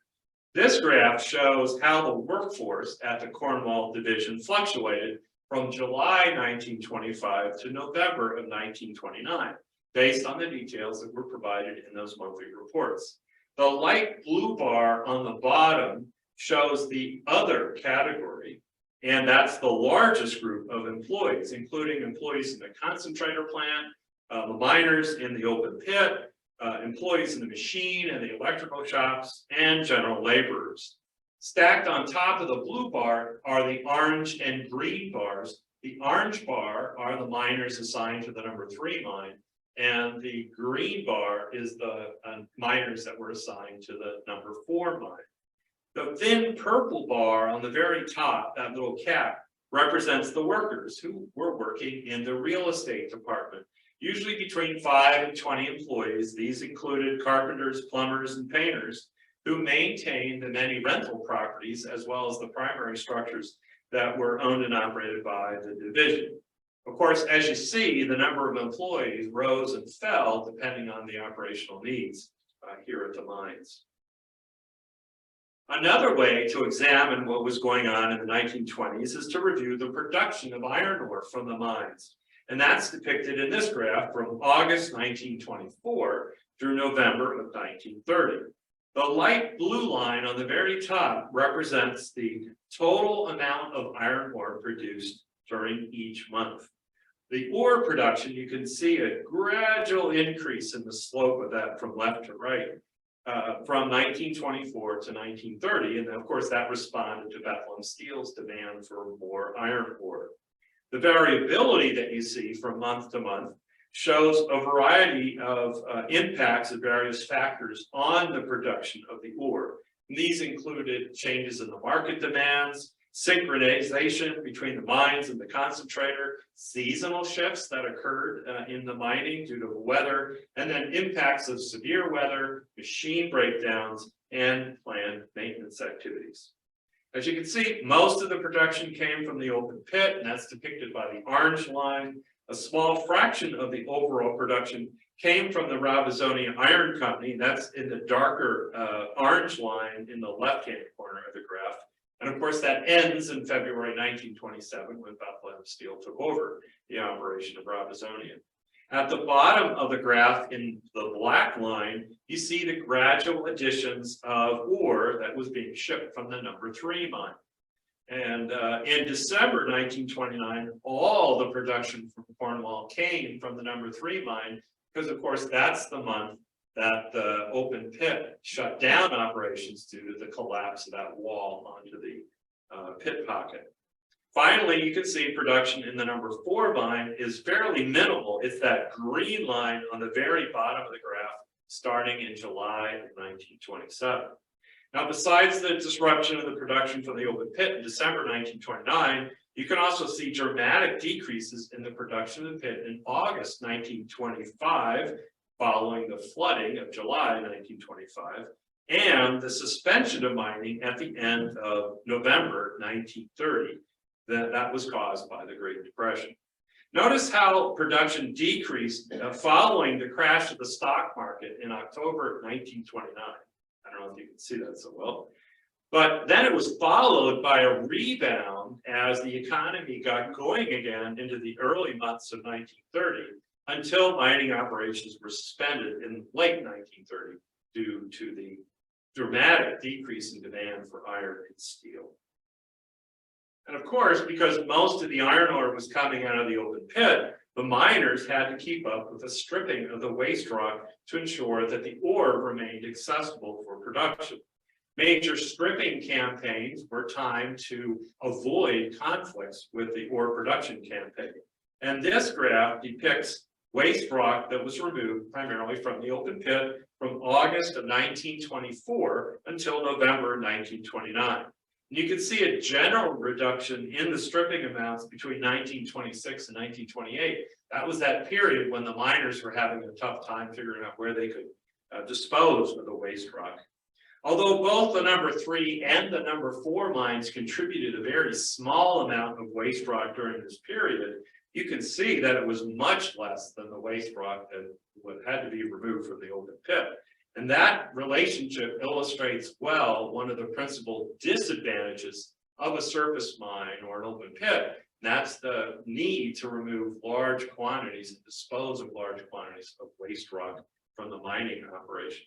This graph shows how the workforce at the Cornwall division fluctuated from July 1925 to November of 1929, based on the details that were provided in those monthly reports. The light blue bar on the bottom shows the other category, and that's the largest group of employees, including employees in the concentrator plant, the miners in the open pit, employees in the machine and the electrical shops, and general laborers. Stacked on top of the blue bar are the orange and green bars. The orange bar are the miners assigned to the number 3 mine, and the green bar is the miners that were assigned to the number 4 mine. The thin purple bar on the very top, that little cap, represents the workers who were working in the real estate department, usually between 5 and 20 employees. These included carpenters, plumbers, and painters who maintained the many rental properties as well as the primary structures that were owned and operated by the division. Of course, as you see, the number of employees rose and fell depending on the operational needs here at the mines. Another way to examine what was going on in the 1920s is to review the production of iron ore from the mines. And that's depicted in this graph from August 1924 through November of 1930. The light blue line on the very top represents the total amount of iron ore produced during each month. The ore production, you can see a gradual increase in the slope of that from left to right. From 1924 to 1930, and of course that responded to Bethlehem Steel's demand for more iron ore. The variability that you see from month to month shows a variety of impacts of various factors on the production of the ore. And these included changes in the market demands, synchronization between the mines and the concentrator, seasonal shifts that occurred in the mining due to weather, and then impacts of severe weather, machine breakdowns, and planned maintenance activities. As you can see, most of the production came from the open pit, and that's depicted by the orange line. A small fraction of the overall production came from the Robisonia Iron Company. That's in the darker orange line in the left-hand corner of the graph. And of course, that ends in February 1927 when Bethlehem Steel took over the operation of Robisonia. At the bottom of the graph in the black line, you see the gradual additions of ore that was being shipped from the number 3 mine. And in December 1929, all the production from Cornwall came from the number 3 mine, because of course that's the month that the open pit shut down operations due to the collapse of that wall onto the pit pocket. Finally, you can see production in the number 4 mine is fairly minimal. It's that green line on the very bottom of the graph, starting in July of 1927. Now, besides the disruption of the production from the open pit in December 1929, you can also see dramatic decreases in the production of the pit in August 1925, following the flooding of July 1925, and the suspension of mining at the end of November 1930. That was caused by the Great Depression. Notice how production decreased following the crash of the stock market in October 1929. I don't know if you can see that so well. But then it was followed by a rebound as the economy got going again into the early months of 1930. until mining operations were suspended in late 1930 due to the dramatic decrease in demand for iron and steel. And of course, because most of the iron ore was coming out of the open pit, the miners had to keep up with the stripping of the waste rock to ensure that the ore remained accessible for production. Major stripping campaigns were timed to avoid conflicts with the ore production campaign. And this graph depicts waste rock that was removed primarily from the open pit from August of 1924 until November 1929. You can see a general reduction in the stripping amounts between 1926 and 1928. That was that period when the miners were having a tough time figuring out where they could dispose of the waste rock. Although both the number 3 and the number 4 mines contributed a very small amount of waste rock during this period, you can see that it was much less than the waste rock that had to be removed from the open pit. And that relationship illustrates well one of the principal disadvantages of a surface mine or an open pit. And that's the need to remove large quantities and dispose of large quantities of waste rock from the mining operation.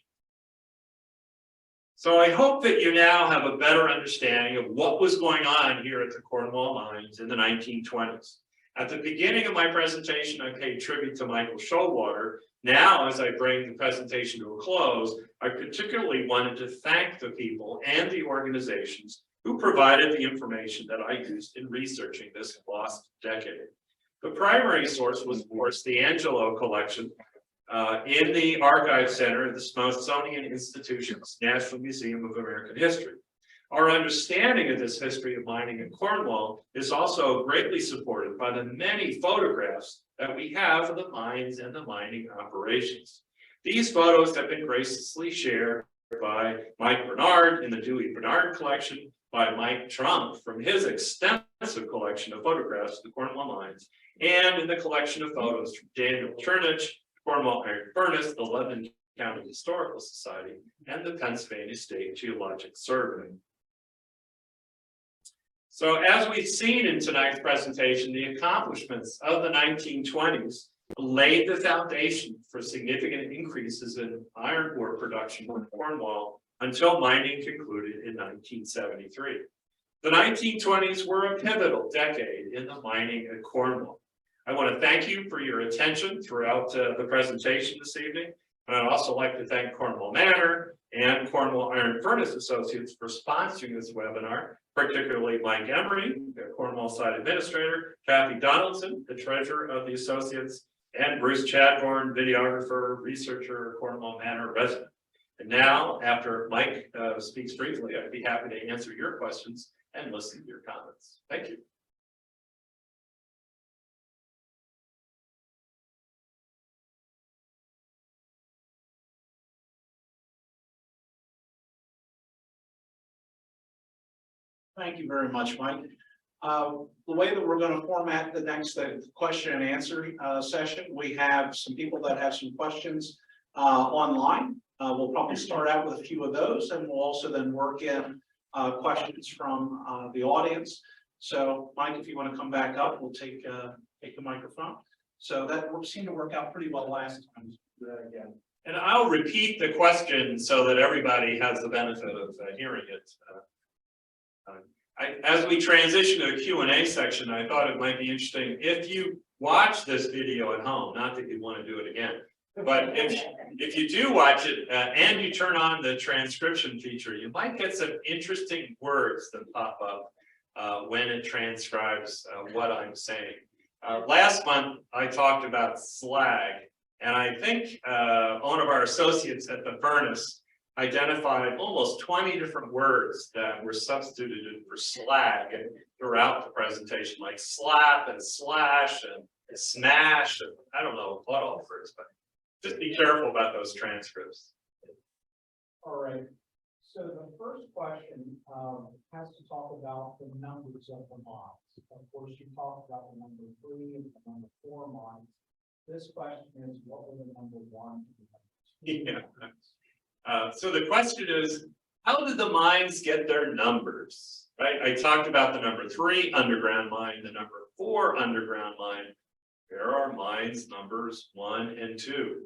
So I hope that you now have a better understanding of what was going on here at the Cornwall mines in the 1920s. At the beginning of my presentation, I paid tribute to Michael Showalter. Now, as I bring the presentation to a close, I particularly wanted to thank the people and the organizations who provided the information that I used in researching this lost decade. The primary source was, of course, the Angelo collection in the Archive Center of the Smithsonian Institution's National Museum of American History. Our understanding of this history of mining in Cornwall is also greatly supported by the many photographs that we have of the mines and the mining operations. These photos have been graciously shared by Mike Bernard in the Dewey Bernard collection, by Mike Trump from his extensive collection of photographs of the Cornwall mines, and in the collection of photos from Daniel Chernich, Cornwall Iron Furnace, the Lebanon County Historical Society, and the Pennsylvania State Geological Survey. So as we've seen in tonight's presentation, the accomplishments of the 1920s laid the foundation for significant increases in iron ore production in Cornwall until mining concluded in 1973. The 1920s were a pivotal decade in the mining at Cornwall. I want to thank you for your attention throughout the presentation this evening. And I'd also like to thank Cornwall Manor and Cornwall Iron Furnace Associates for sponsoring this webinar, particularly Mike Emery, the Cornwall site administrator, Kathy Donaldson, the treasurer of the Associates, and Bruce Chadbourne, videographer, researcher, Cornwall Manor resident. And now, after Mike speaks briefly, I'd be happy to answer your questions and listen to your comments. Thank you. Thank you very much, Mike. The way that we're going to format the next question and answer session, we have some people that have some questions online. We'll probably start out with a few of those, and we'll also then work in questions from the audience. So, Mike, if you want to come back up, we'll take the microphone. So that seemed to work out pretty well last time. Do that again. And I'll repeat the question so that everybody has the benefit of hearing it. As we transition to the Q&A section, I thought it might be interesting if you watch this video at home, not that you want to do it again, but if you do watch it and you turn on the transcription feature, you might get some interesting words that pop up when it transcribes what I'm saying. Last month, I talked about slag, and I think one of our associates at the furnace identified almost 20 different words that were substituted for slag throughout the presentation, like slap and slash and smash, and I don't know what all words, but just be careful about those transcripts. All right. So the first question has to talk about the numbers of the mines. Of course, you talked about the number 3 and the number 4 mines. This question is, what were the number 1 and the number 2? Yeah. So the question is, how did the mines get their numbers? Right? I talked about the number 3 underground mine, the number 4 underground mine. There are mines numbers 1 and 2.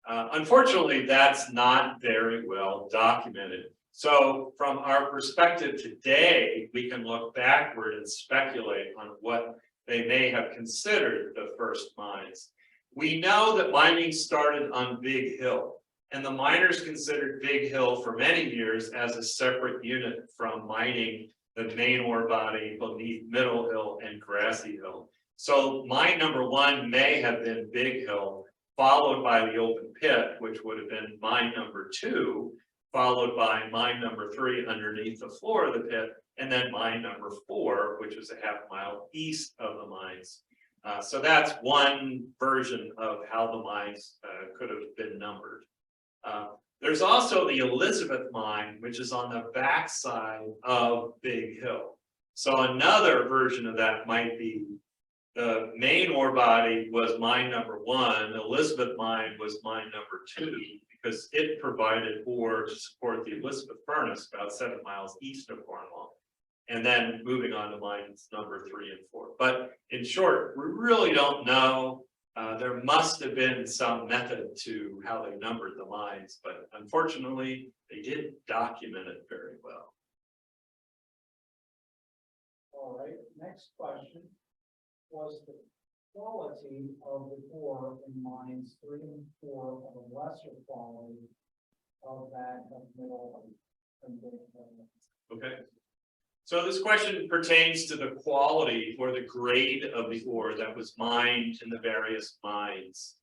Unfortunately, that's not very well documented. So from our perspective today, we can look backward and speculate on what they may have considered the first mines. We know that mining started on Big Hill, and the miners considered Big Hill for many years as a separate unit from mining the main ore body beneath Middle Hill and Grassy Hill. So mine number 1 may have been Big Hill, followed by the open pit, which would have been mine number 2, followed by mine number 3 underneath the floor of the pit, and then mine number 4, which was a half mile east of the mines. So that's one version of how the mines could have been numbered. There's also the Elizabeth mine, which is on the backside of Big Hill. So another version of that might be the main ore body was mine number 1, Elizabeth mine was mine number 2, because it provided ore to support the Elizabeth Furnace about 7 miles east of Cornwall. And then moving on to mines number 3 and 4. But in short, we really don't know. There must have been some method to how they numbered the mines, but unfortunately, they didn't document it very well. All right, next question. Was the quality of the ore in mines 3 and 4 of a lesser quality of that of middle and Big Hill? Okay. So this question pertains to the quality or the grade of the ore that was mined in the various mines.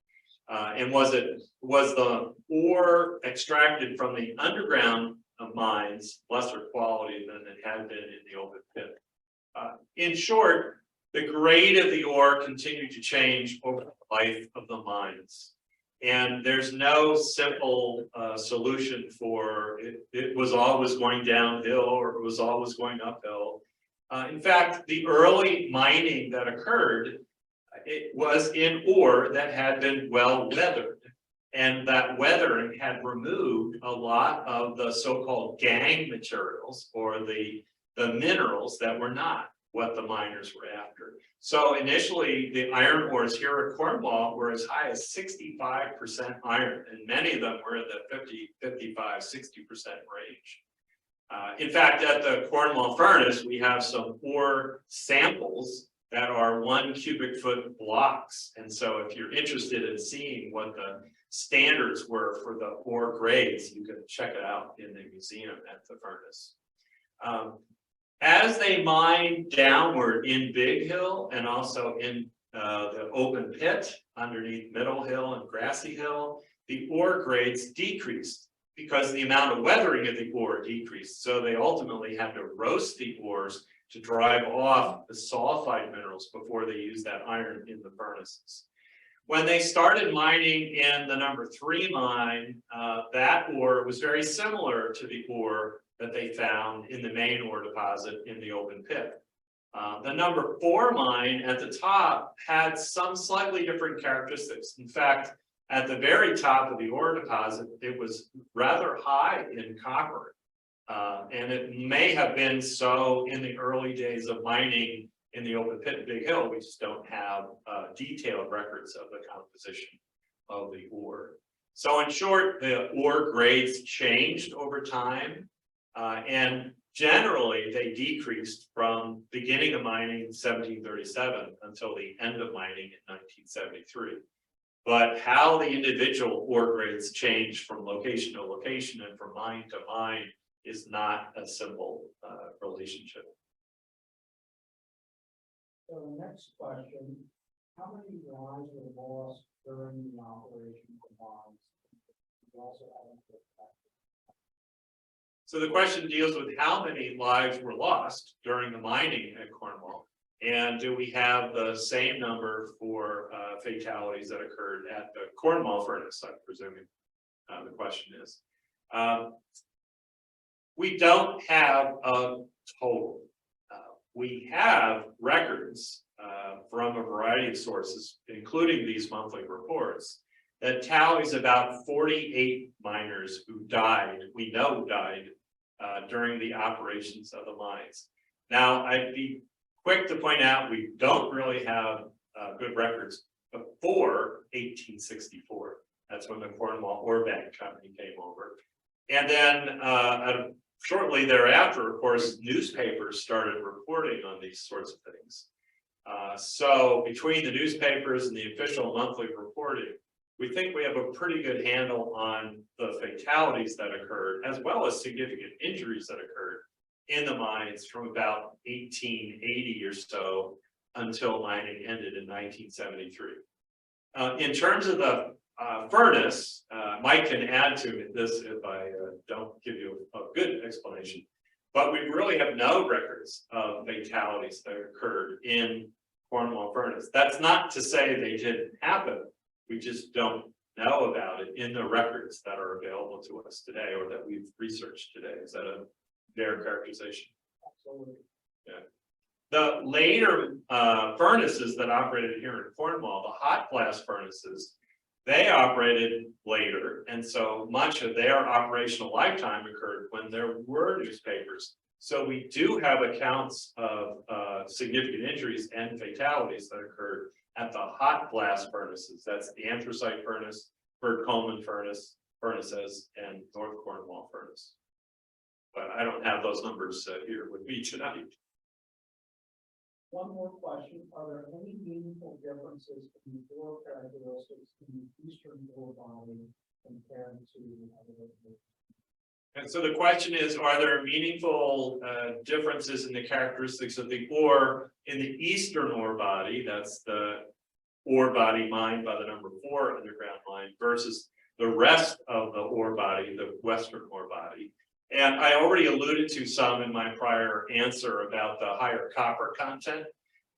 And was the ore extracted from the underground mines lesser quality than it had been in the open pit? In short, the grade of the ore continued to change over the life of the mines. And there's no simple solution for it was always going downhill or it was always going uphill. In fact, the early mining that occurred, it was in ore that had been well weathered. And that weathering had removed a lot of the so-called gangue materials or the minerals that were not what the miners were after. So initially, the iron ores here at Cornwall were as high as 65% iron, and many of them were in the 50, 55, 60% range. In fact, at the Cornwall Furnace, we have some ore samples that are 1 cubic foot blocks. And so if you're interested in seeing what the standards were for the ore grades, you can check it out in the museum at the furnace. As they mined downward in Big Hill and also in the open pit underneath Middle Hill and Grassy Hill, the ore grades decreased because the amount of weathering of the ore decreased. So they ultimately had to roast the ores to drive off the sulfide minerals before they used that iron in the furnaces. When they started mining in the number 3 mine, that ore was very similar to the ore that they found in the main ore deposit in the open pit. The number 4 mine at the top had some slightly different characteristics. In fact, at the very top of the ore deposit, it was rather high in copper. And it may have been so in the early days of mining in the open pit in Big Hill. We just don't have detailed records of the composition of the ore. So in short, the ore grades changed over time. And generally, they decreased from beginning of mining in 1737 until the end of mining in 1973. But how the individual ore grades change from location to location and from mine to mine is not a simple relationship. So the next question, how many lives were lost during the operation of the mines? We also have So the question deals with how many lives were lost during the mining at Cornwall, and do we have the same number for fatalities that occurred at the Cornwall Furnace, I'm presuming the question is. We don't have a total. We have records from a variety of sources, including these monthly reports, that tallies about 48 miners who died, we know died, during the operations of the mines. Now, I'd be quick to point out we don't really have good records before 1864. That's when the Cornwall Ore Bank Company came over. And then shortly thereafter, of course, newspapers started reporting on these sorts of things. So between the newspapers and the official monthly reporting, we think we have a pretty good handle on the fatalities that occurred, as well as significant injuries that occurred in the mines from about 1880 or so until mining ended in 1973. In terms of the furnace, Mike can add to this if I don't give you a good explanation, but we really have no records of fatalities that occurred in Cornwall Furnace. That's not to say they didn't happen. We just don't know about it in the records that are available to us today or that we've researched today. Is that a fair characterization? Absolutely. Yeah. The later furnaces that operated here in Cornwall, the hot blast furnaces, they operated later, and so much of their operational lifetime occurred when there were newspapers. So we do have accounts of significant injuries and fatalities that occurred at the hot blast furnaces. That's the Anthracite Furnace, Burt Coleman furnaces, and North Cornwall Furnace. But I don't have those numbers here with me tonight. One more question. Are there any meaningful differences in the ore characteristics in the eastern ore body compared to other locations? And so the question is, are there meaningful differences in the characteristics of the ore in the eastern ore body? That's the ore body mined by the number 4 underground mine versus the rest of the ore body, the western ore body. And I already alluded to some in my prior answer about the higher copper content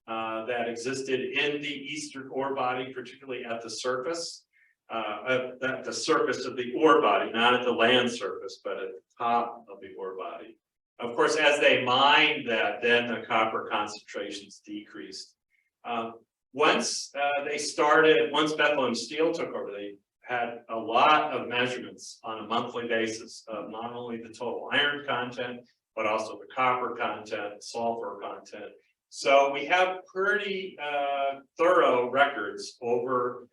that existed in the eastern ore body, particularly at the surface. At the surface of the ore body, not at the land surface, but at the top of the ore body. Of course, as they mined that, then the copper concentrations decreased. Once Bethlehem Steel took over, they had a lot of measurements on a monthly basis of not only the total iron content, but also the copper content, sulfur content. So we have pretty thorough records over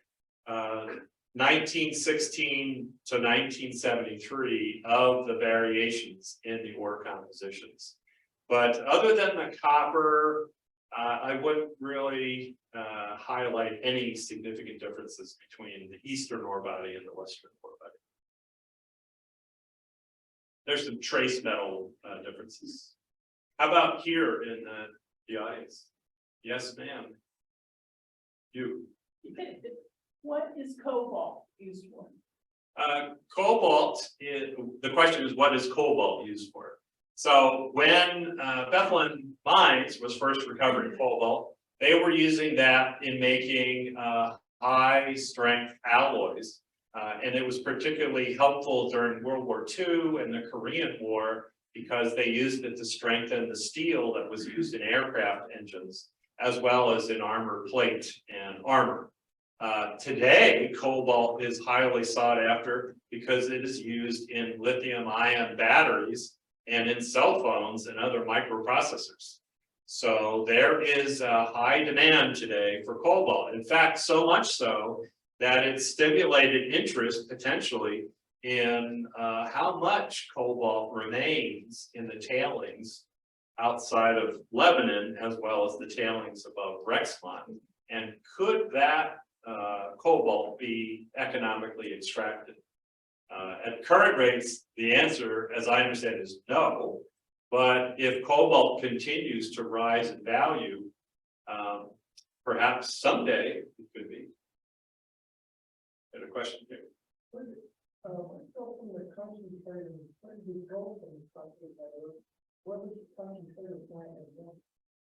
1916 to 1973 of the variations in the ore compositions. But other than the copper, I wouldn't really highlight any significant differences between the eastern ore body and the western ore body. There's some trace metal differences. How about here in the audience? Yes, ma'am. You. What is cobalt used for? Cobalt, the question is, what is cobalt used for? So when Bethlehem Mines was first recovering cobalt, they were using that in making high strength alloys. And it was particularly helpful during World War II and the Korean War because they used it to strengthen the steel that was used in aircraft engines, as well as in armor plate and armor. Today, cobalt is highly sought after because it is used in lithium-ion batteries and in cell phones and other microprocessors. So there is a high demand today for cobalt. In fact, so much so that it stimulated interest potentially in how much cobalt remains in the tailings outside of Lebanon, as well as the tailings above Rexmont. And could that cobalt be economically extracted? At current rates, the answer, as I understand it, is no. But if cobalt continues to rise in value, perhaps someday it could be. Got a question here? From the concentrator, gold from the concentrator, what is the concentrator plant?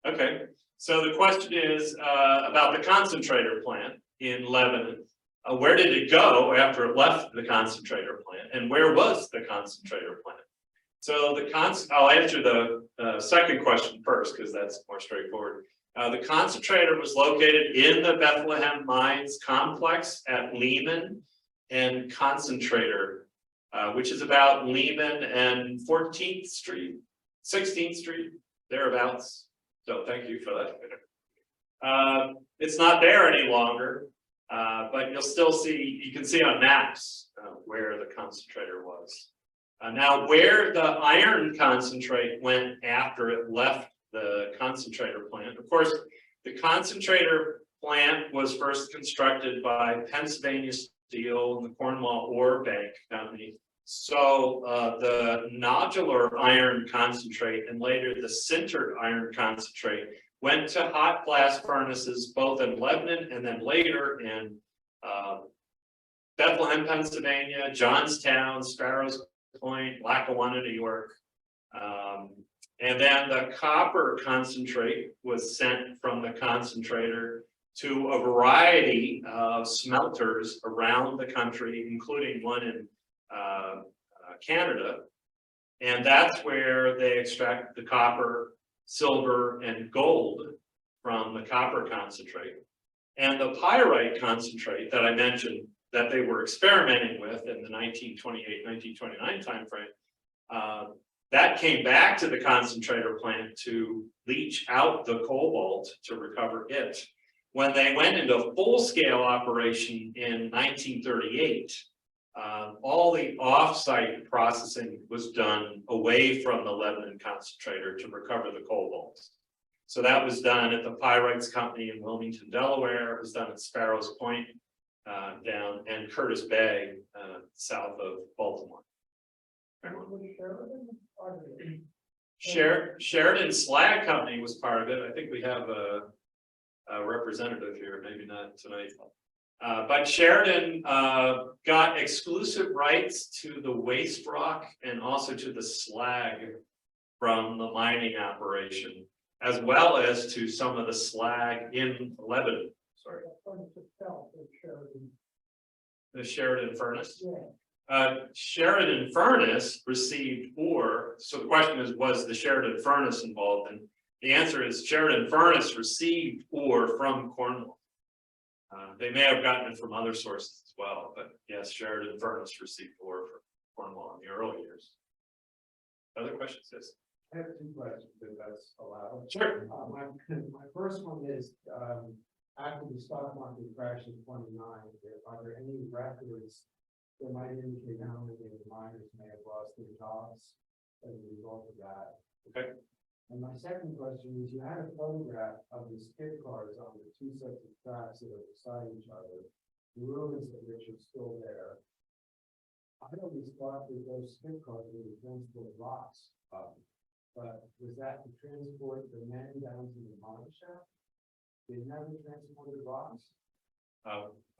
Okay, so the question is about the concentrator plant in Lebanon. Where did it go after it left the concentrator plant, and where was the concentrator plant? So I'll answer the second question first because that's more straightforward. The concentrator was located in the Bethlehem Mines complex at Lehman and Concentrator, which is about Lehman and 14th Street, 16th Street, thereabouts. So thank you for that. It's not there any longer. But you'll still see, you can see on maps where the concentrator was. Now, where the iron concentrate went after it left the concentrator plant, of course, the concentrator plant was first constructed by Pennsylvania Steel and the Cornwall Ore Bank Company. So the nodular iron concentrate and later the sintered iron concentrate went to hot blast furnaces both in Lebanon and then later in Bethlehem, Pennsylvania, Johnstown, Sparrows Point, Lackawanna, New York. And then the copper concentrate was sent from the concentrator to a variety of smelters around the country, including one in Canada. And that's where they extract the copper, silver, and gold from the copper concentrate. And the pyrite concentrate that I mentioned that they were experimenting with in the 1928, 1929 timeframe, that came back to the concentrator plant to leach out the cobalt to recover it. When they went into full-scale operation in 1938, all the off-site processing was done away from the Lebanon concentrator to recover the cobalt. So that was done at the Pyrites Company in Wilmington, Delaware. It was done at Sparrows Point down and Curtis Bay, south of Baltimore. Sheridan Slag Company was part of it. I think we have a representative here, maybe not tonight. But Sheridan got exclusive rights to the waste rock and also to the slag from the mining operation, as well as to some of the slag in Lebanon. Sorry. The Sheridan Furnace? Yeah. Sheridan Furnace received ore. So the question is, was the Sheridan Furnace involved? And the answer is Sheridan Furnace received ore from Cornwall. They may have gotten it from other sources as well, but yes, Sheridan Furnace received ore from Cornwall in the early years. Other questions? Yes. I have two questions, if that's allowed. Sure. My first one is, after the stock market crash in 29, are there any records that might indicate how many of the miners may have lost their jobs as a result of that? Okay. And my second question is, you had a photograph of the skid cars on the two sets of tracks that are beside each other, the ruins of which are still there. I always thought that those skid cars were to transport rocks up, but was that to transport the men down to the mine shaft? They never transported rocks?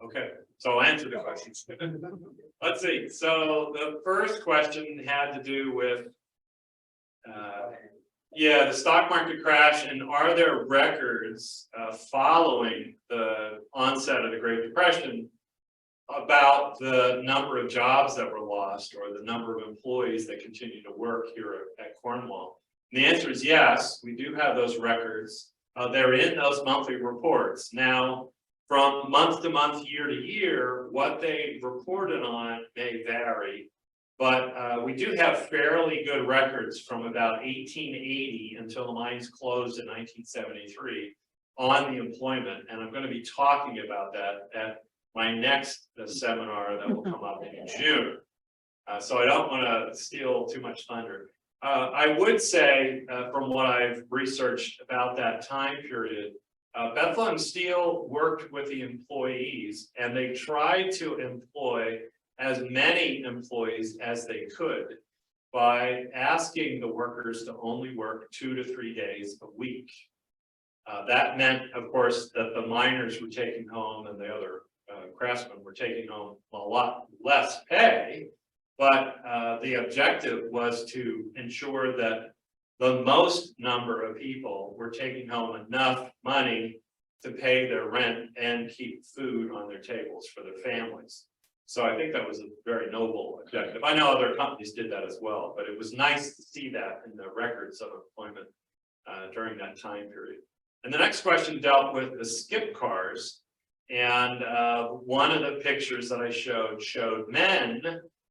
Okay, so I'll answer the questions. Let's see. So the first question had to do with the stock market crash, and are there records following the onset of the Great Depression about the number of jobs that were lost or the number of employees that continue to work here at Cornwall? And the answer is yes, we do have those records. They're in those monthly reports. Now, from month to month, year to year, what they reported on may vary. But we do have fairly good records from about 1880 until the mines closed in 1973 on the employment. And I'm going to be talking about that at my next seminar that will come up in June. So I don't want to steal too much thunder. I would say from what I've researched about that time period, Bethlehem Steel worked with the employees and they tried to employ as many employees as they could by asking the workers to only work 2 to 3 days a week. That meant, of course, that the miners were taking home and the other craftsmen were taking home a lot less pay, but the objective was to ensure that the most number of people were taking home enough money to pay their rent and keep food on their tables for their families. So I think that was a very noble objective. I know other companies did that as well, but it was nice to see that in the records of employment during that time period. And the next question dealt with the skip cars. And one of the pictures that I showed men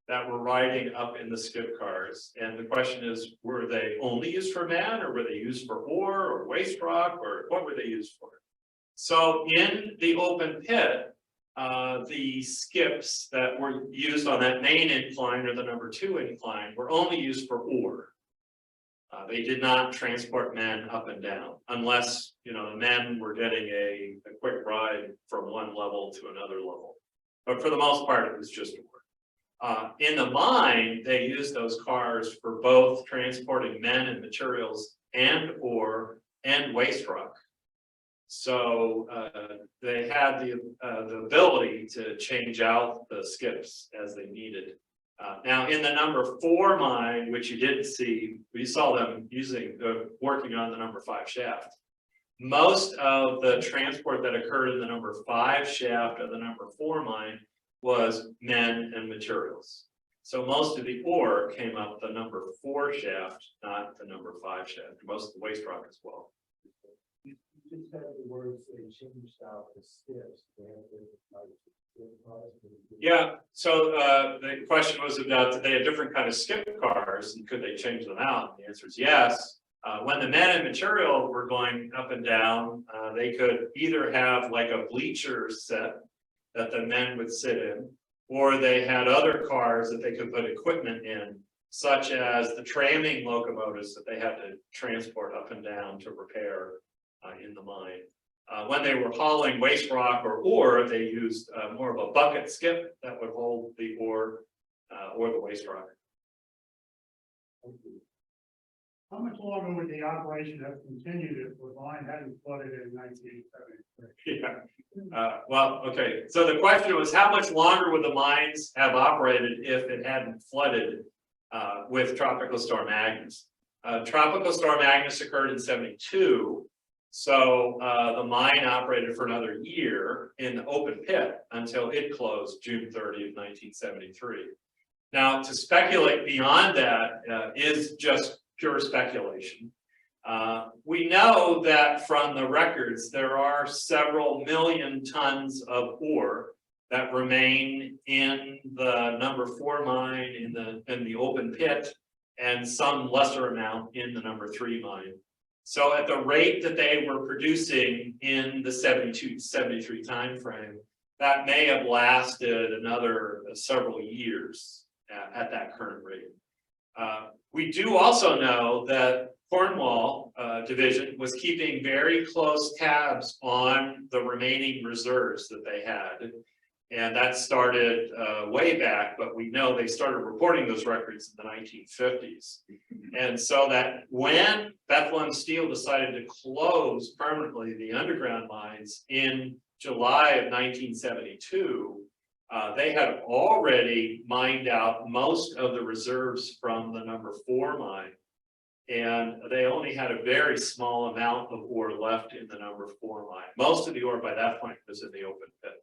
that were riding up in the skip cars. And the question is, were they only used for men, or were they used for ore or waste rock, or what were they used for? So in the open pit, the skips that were used on that main incline or the number 2 incline were only used for ore. They did not transport men up and down unless, you know, the men were getting a quick ride from one level to another level. But for the most part, it was just ore. In the mine, they used those cars for both transporting men and materials and ore and waste rock. So they had the ability to change out the skips as they needed. Now in the number 4 mine, which you didn't see, we saw them working on the number 5 shaft. Most of the transport that occurred in the number 5 shaft of the number 4 mine was men and materials. So most of the ore came up the number 4 shaft, not the number 5 shaft. Most of the waste rock as well. You just had the words they changed out the skips. Yeah, so the question was about, did they have different kind of skip cars and could they change them out? And the answer is yes. When the men and material were going up and down, they could either have like a bleacher set that the men would sit in, or they had other cars that they could put equipment in, such as the tramming locomotives that they had to transport up and down to repair in the mine. When they were hauling waste rock or ore, they used more of a bucket skip that would hold the ore or the waste rock. How much longer would the operation have continued if the mine hadn't flooded in 1973? Yeah. Well, okay. So the question was, how much longer would the mines have operated if it hadn't flooded with Tropical Storm Agnes? Tropical Storm Agnes occurred in '72. So the mine operated for another year in the open pit until it closed June 30th, 1973. Now, to speculate beyond that is just pure speculation. We know that from the records, there are several million tons of ore that remain in the number 4 mine in the open pit, and some lesser amount in the number 3 mine. So at the rate that they were producing in the 72-73 timeframe, that may have lasted another several years at that current rate. We do also know that Cornwall division was keeping very close tabs on the remaining reserves that they had. And that started way back, but we know they started reporting those records in the 1950s. And so that when Bethlehem Steel decided to close permanently the underground mines in July of 1972, they had already mined out most of the reserves from the number 4 mine. And they only had a very small amount of ore left in the number 4 mine. Most of the ore by that point was in the open pit.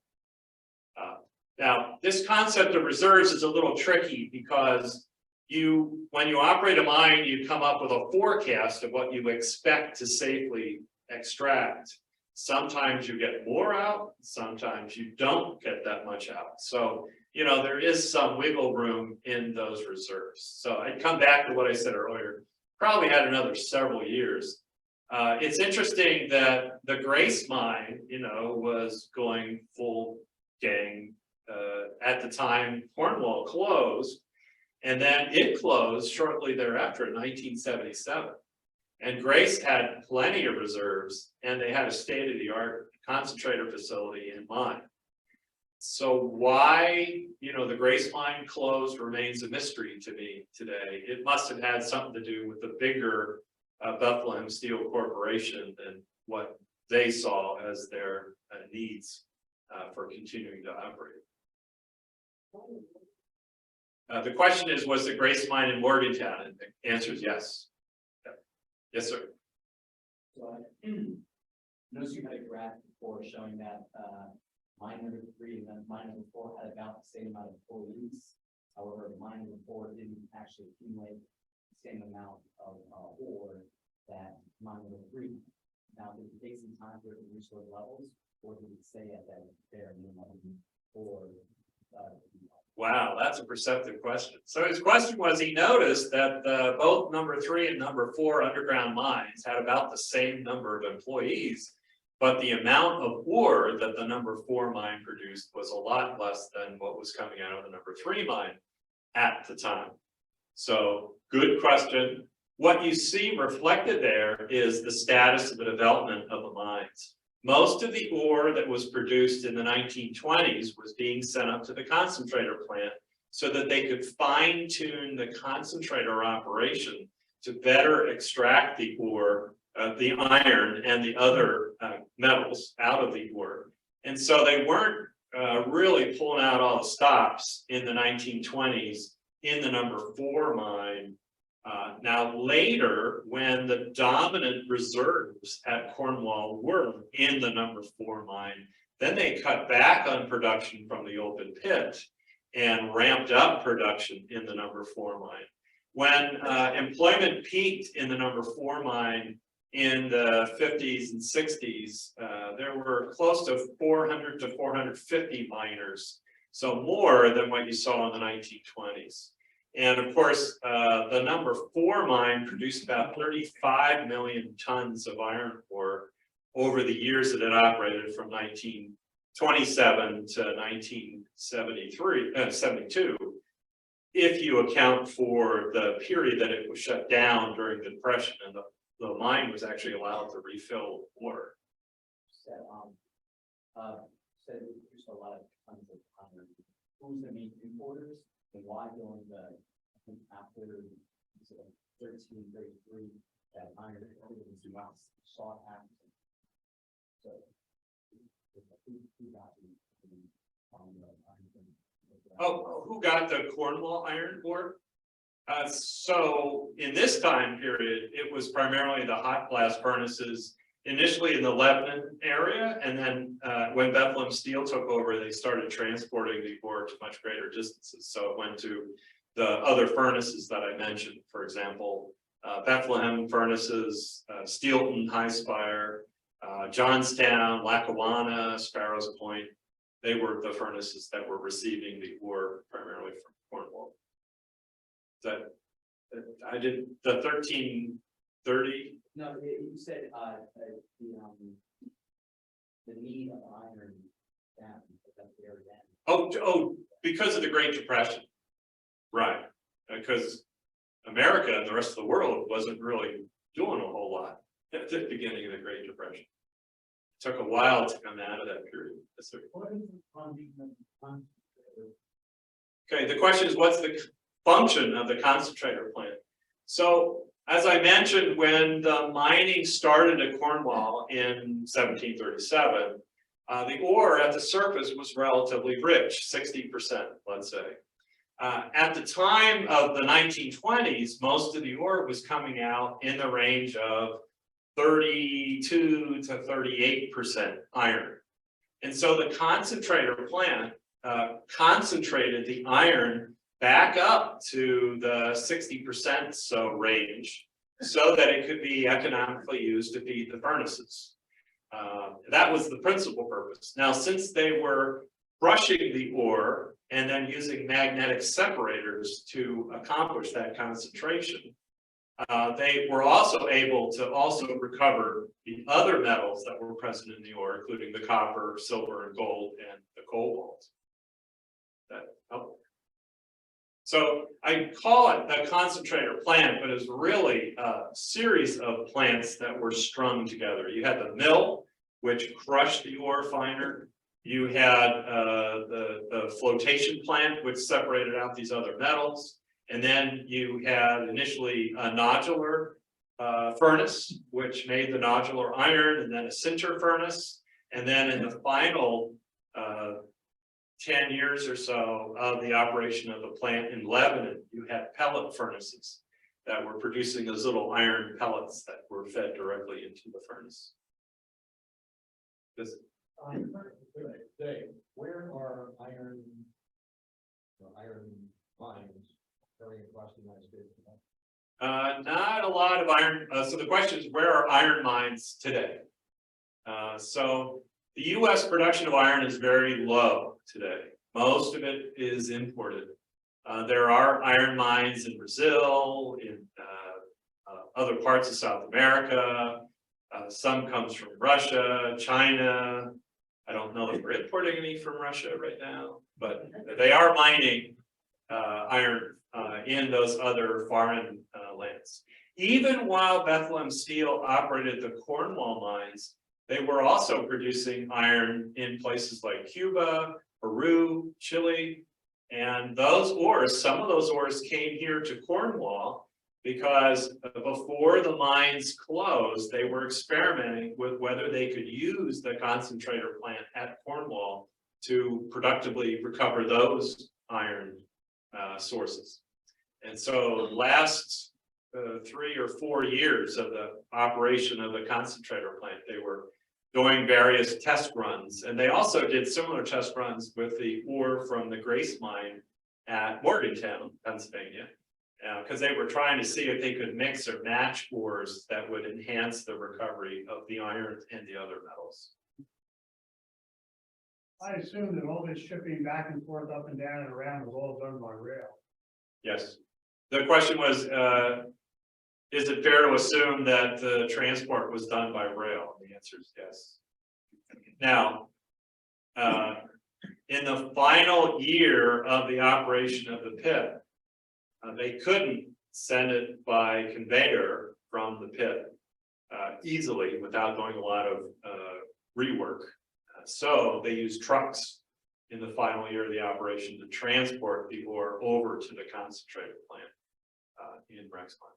Now, this concept of reserves is a little tricky because when you operate a mine, you come up with a forecast of what you expect to safely extract. Sometimes you get more out, sometimes you don't get that much out. So, you know, there is some wiggle room in those reserves. So I'd come back to what I said earlier, probably had another several years. It's interesting that the Grace mine, you know, was going full gang at the time Cornwall closed, and then it closed shortly thereafter in 1977. And Grace had plenty of reserves, and they had a state-of-the-art concentrator facility in mine. So why, you know, the Grace mine closed remains a mystery to me today. It must have had something to do with the bigger Bethlehem Steel Corporation and what they saw as their needs for continuing to operate. The question is, was the Grace mine in Morgantown? And the answer is yes. Yes, sir. So I noticed you had a graph before showing that mine number 3 and then mine number 4 had about the same amount of employees. However, mine number 4 didn't actually accumulate the same amount of ore that mine number 3. Now, did it take some time for it to reach those levels, or did it stay at that bare minimum? Wow, that's a perceptive question. So his question was, he noticed that both number 3 and number 4 underground mines had about the same number of employees, But the amount of ore that the number 4 mine produced was a lot less than what was coming out of the number 3 mine at the time. So good question. What you see reflected there is the status of the development of the mines. Most of the ore that was produced in the 1920s was being sent up to the concentrator plant so that they could fine tune the concentrator operation to better extract the ore, the iron and the other metals out of the ore. And so they weren't really pulling out all the stops in the 1920s in the number 4 mine. Now later, when the dominant reserves at Cornwall were in the number 4 mine, then they cut back on production from the open pit and ramped up production in the number 4 mine. When employment peaked in the number 4 mine in the 50s and 60s, there were close to 400 to 450 miners, so more than what you saw in the 1920s. And of course, the number 4 mine produced about 35 million tons of iron ore over the years that it operated from 1927 to 1972, if you account for the period that it was shut down during the Depression and the mine was actually allowed to refill water. Said we produced a lot of tons of iron. Who's the main importers and why during the after 1333 that iron was not sought after? So who got the Who got the Cornwall iron ore? So in this time period, it was primarily the hot blast furnaces, initially in the Lebanon area, and then when Bethlehem Steel took over, they started transporting the ore to much greater distances. So it went to the other furnaces that I mentioned, for example, Bethlehem furnaces, Steelton, High Spire, Johnstown, Lackawanna, Sparrows Point. They were the furnaces that were receiving the ore primarily from Cornwall. That I did the 1330. No, you said the need of iron down at the very end. Oh, because of the Great Depression, right? Because America and the rest of the world wasn't really doing a whole lot at the beginning of the Great Depression. It took a while to come out of that period. Okay, the question is, what's the function of the concentrator plant? So, as I mentioned, when the mining started at Cornwall in 1737, the ore at the surface was relatively rich, 60%, let's say. At the time of the 1920s, most of the ore was coming out in the range of 32 to 38% iron. And so the concentrator plant concentrated the iron back up to the 60% so range so that it could be economically used to feed the furnaces. That was the principal purpose. Now, since they were crushing the ore and then using magnetic separators to accomplish that concentration, they were also able to recover the other metals that were present in the ore, including the copper, silver, and gold, and the cobalt. So I call it a concentrator plant, but it's really a series of plants that were strung together. You had the mill, which crushed the ore finer. You had the flotation plant, which separated out these other metals. And then you had initially a nodular furnace, which made the nodular iron, and then a sinter furnace. And then in the final 10 years or so of the operation of the plant in Lebanon, you had pellet furnaces that were producing those little iron pellets that were fed directly into the furnace. Dave, where are iron mines going across the United States? Not a lot of iron. So the question is, where are iron mines today? So the U.S. production of iron is very low today. Most of it is imported. There are iron mines in Brazil, in other parts of South America, Some comes from Russia, China. I don't know if we're importing any from Russia right now, but they are mining iron in those other foreign lands. Even while Bethlehem Steel operated the Cornwall mines, they were also producing iron in places like Cuba, Peru, Chile, and those ores, some of those ores came here to Cornwall because before the mines closed, they were experimenting with whether they could use the concentrator plant at Cornwall to productively recover those iron sources. And so last 3 or 4 years of the operation of the concentrator plant, they were doing various test runs, and they also did similar test runs with the ore from the Grace mine at Morgantown, Pennsylvania, because they were trying to see if they could mix or match ores that would enhance the recovery of the iron and the other metals. I assume that all this shipping back and forth, up and down and around was all done by rail. Yes. The question was, is it fair to assume that the transport was done by rail? The answer is yes. Now, in the final year of the operation of the pit, they couldn't send it by conveyor from the pit easily without doing a lot of rework. So they used trucks in the final year of the operation to transport the ore over to the concentrator plant in Rexmont.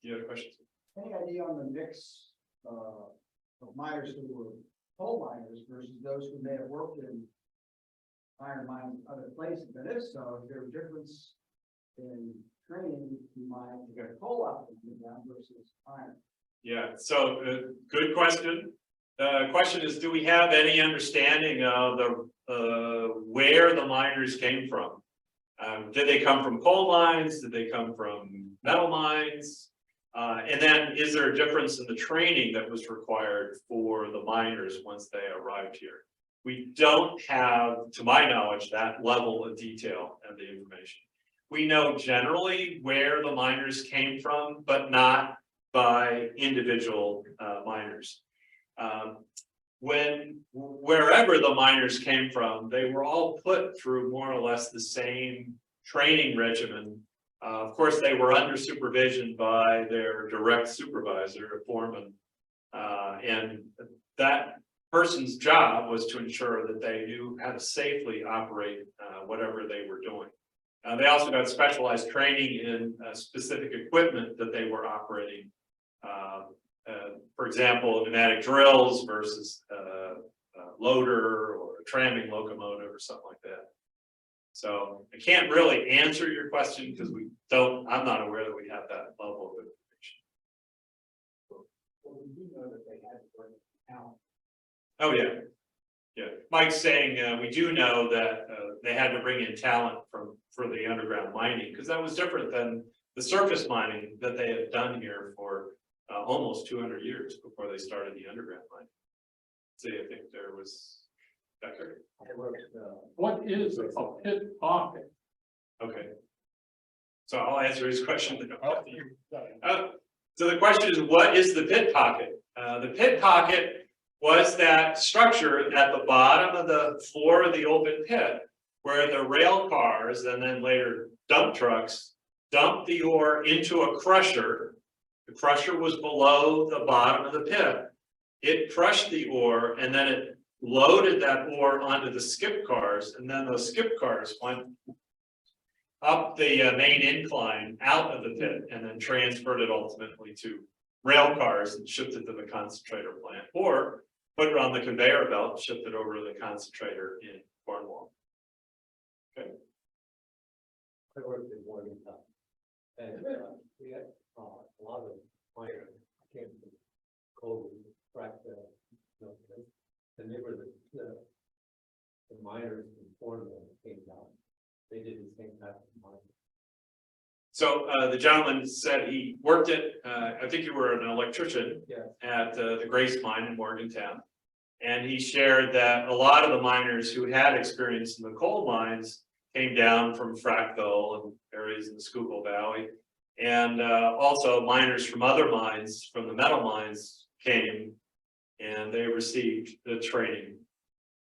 You have questions? Any idea on the mix of miners who were coal miners versus those who may have worked in iron mines in other places? And if so, is there a difference in training to mine to get coal out of the ground versus iron? Yeah, so good question. The question is, do we have any understanding of the where the miners came from? Did they come from coal mines? Did they come from metal mines? And then is there a difference in the training that was required for the miners once they arrived here? We don't have, to my knowledge, that level of detail and the information. We know generally where the miners came from, but not by individual miners. Wherever the miners came from, they were all put through more or less the same training regimen. Of course, they were under supervision by their direct supervisor, a foreman, and that person's job was to ensure that they knew how to safely operate whatever they were doing. They also got specialized training in specific equipment that they were operating. For example, pneumatic drills versus loader or a tramming locomotive or something like that. So I can't really answer your question because I'm not aware that we have that level of information. Well, we do know that they had to bring out. Oh, yeah. Yeah, Mike's saying we do know that they had to bring in talent for the underground mining because that was different than the surface mining that they had done here for almost 200 years before they started the underground mining. So I think there was Becker. What is a pit pocket? Okay. So I'll answer his question. So the question is, what is the pit pocket? The pit pocket was that structure at the bottom of the floor of the open pit where the rail cars and then later dump trucks dumped the ore into a crusher. The crusher was below the bottom of the pit. It crushed the ore and then it loaded that ore onto the skip cars, and then those skip cars went up the main incline out of the pit and then transferred it ultimately to rail cars and shipped it to the concentrator plant, or put it on the conveyor belt, shipped it over to the concentrator in Cornwall. Okay. I worked in Morgantown, and we had a lot of miners came from coal, frack, and they were the miners in Cornwall that came down. They did the same type of mining. So the gentleman said he worked at, I think you were an electrician at the Grace mine in Morgantown. And he shared that a lot of the miners who had experience in the coal mines came down from Frackville and areas in the Schuylkill Valley. And also miners from other mines, from the metal mines, came and they received the training.